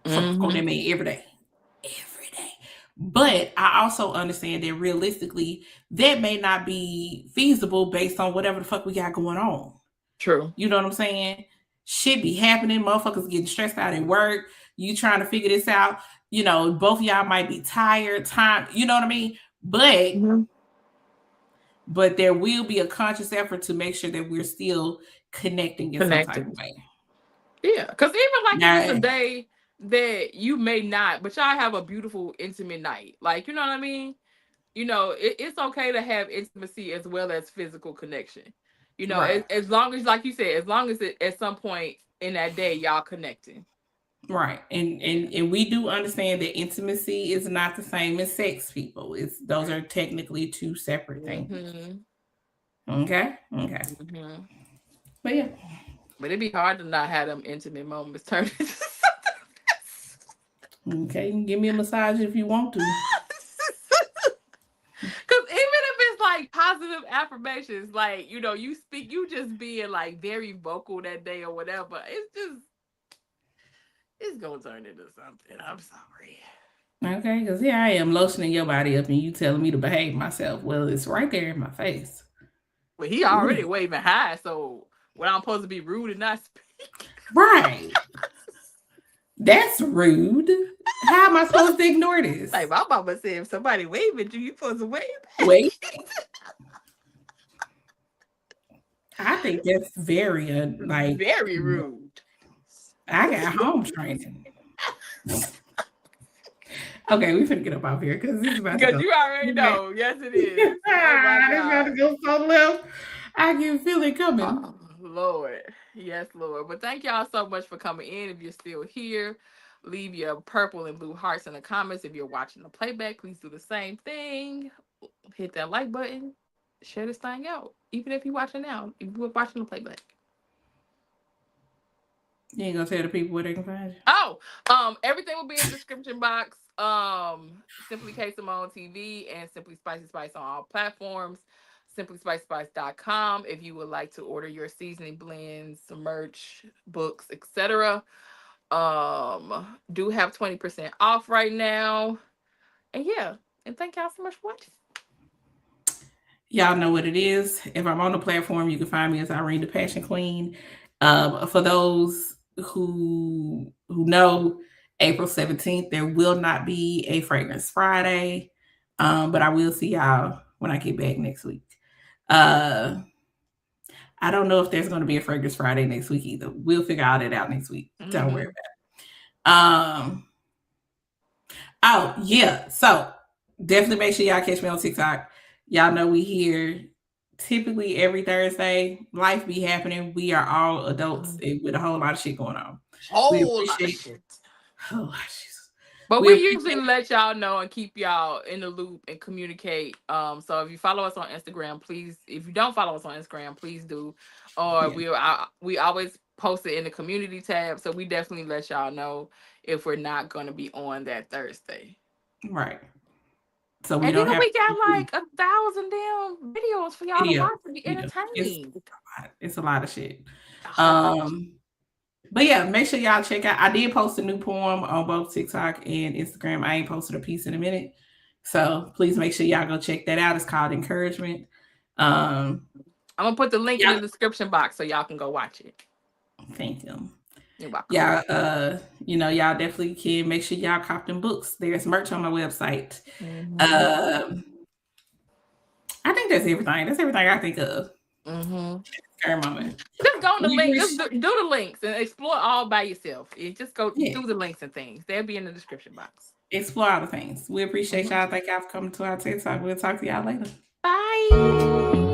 Fuck on that man every day. But I also understand that realistically, that may not be feasible based on whatever the fuck we got going on. True. You know what I'm saying? Shit be happening. Motherfuckers getting stressed out at work. You trying to figure this out. Both of y'all might be tired. You know what I mean? But there will be a conscious effort to make sure that we're still connecting in some type of way. Yeah. Because even like the day that you may not, but y'all have a beautiful, intimate night. Like, you know what I mean? It's okay to have intimacy as well as physical connection. Right. As long as, like you said, as long as at some point in that day y'all connecting. Right. And we do understand that intimacy is not the same as sex, people. Those are technically two separate things. Okay. Okay. But yeah. But it'd be hard to not have them intimate moments turn into Okay, you can give me a massage if you want to. Because even if it's like positive affirmations, like, you know, you just being like very vocal that day or whatever, it's gonna turn into something. I'm sorry. Okay, because here I am lotioning your body up and you telling me to behave myself. Well, it's right there in my face. Well, he already waving high, so when I'm supposed to be rude and not speak. Right. That's rude. How am I supposed to ignore this? Like my mama said, if somebody wave at you, you supposed to wave back. Wait. I think that's very very rude. I got home training. Okay, we finna get up off here because this is about to go. You already know. Yes, it is. It's about to go so left. I can feel it coming. Oh, Lord. Yes, Lord. But thank y'all so much for coming in. If you're still here, leave your purple and blue hearts in the comments. If you're watching the playback, please do the same thing. Hit that like button. Share this thing out. Even if you're watching now. If you're watching the playback. You ain't gonna tell the people where they can find you? Oh, everything will be in the description box. Simply K Simone TV and Simply Spicy Spice on all platforms. SimplySpiceSpice.com if you would like to order your seasoning blends, merch, books, etc. Do have 20% off right now. And yeah, and thank y'all so much for watching. Y'all know what it is. If I'm on the platform, you can find me as Irene the Passion Queen. For those who know, April 17th, there will not be a Fragrance Friday. But I will see y'all when I get back next week. I don't know if there's going to be a Fragrance Friday next week either. We'll figure all that out next week. Don't worry about it. Oh, yeah. So definitely make sure y'all catch me on TikTok. Y'all know we here typically every Thursday. Life be happening. We are all adults with a whole lot of shit going on. Whole lot of shit. Oh, but we usually let y'all know and keep y'all in the loop and communicate. So if you follow us on Instagram, please. If you don't follow us on Instagram, please do. Or we always post it in the community tab. So we definitely let y'all know if we're not going to be on that Thursday. Right. So we got like 1,000 damn videos for y'all to watch to be entertained. It's a lot of shit. But yeah, make sure y'all check out. I did post a new poem on both TikTok and Instagram. I ain't posted a piece in a minute. So please make sure y'all go check that out. It's called Encouragement. I'm going to put the link in the description box so y'all can go watch it. Thank you. You're welcome. Y'all, y'all definitely can make sure y'all cop them books. There's merch on my website. I think that's everything. That's everything I think of. Current moment. Just go on the link. Just do the links and explore all by yourself. Just go through the links and things. They'll be in the description box. Explore all the things. We appreciate y'all. Thank y'all for coming to our TikTok. We'll talk to y'all later. Bye.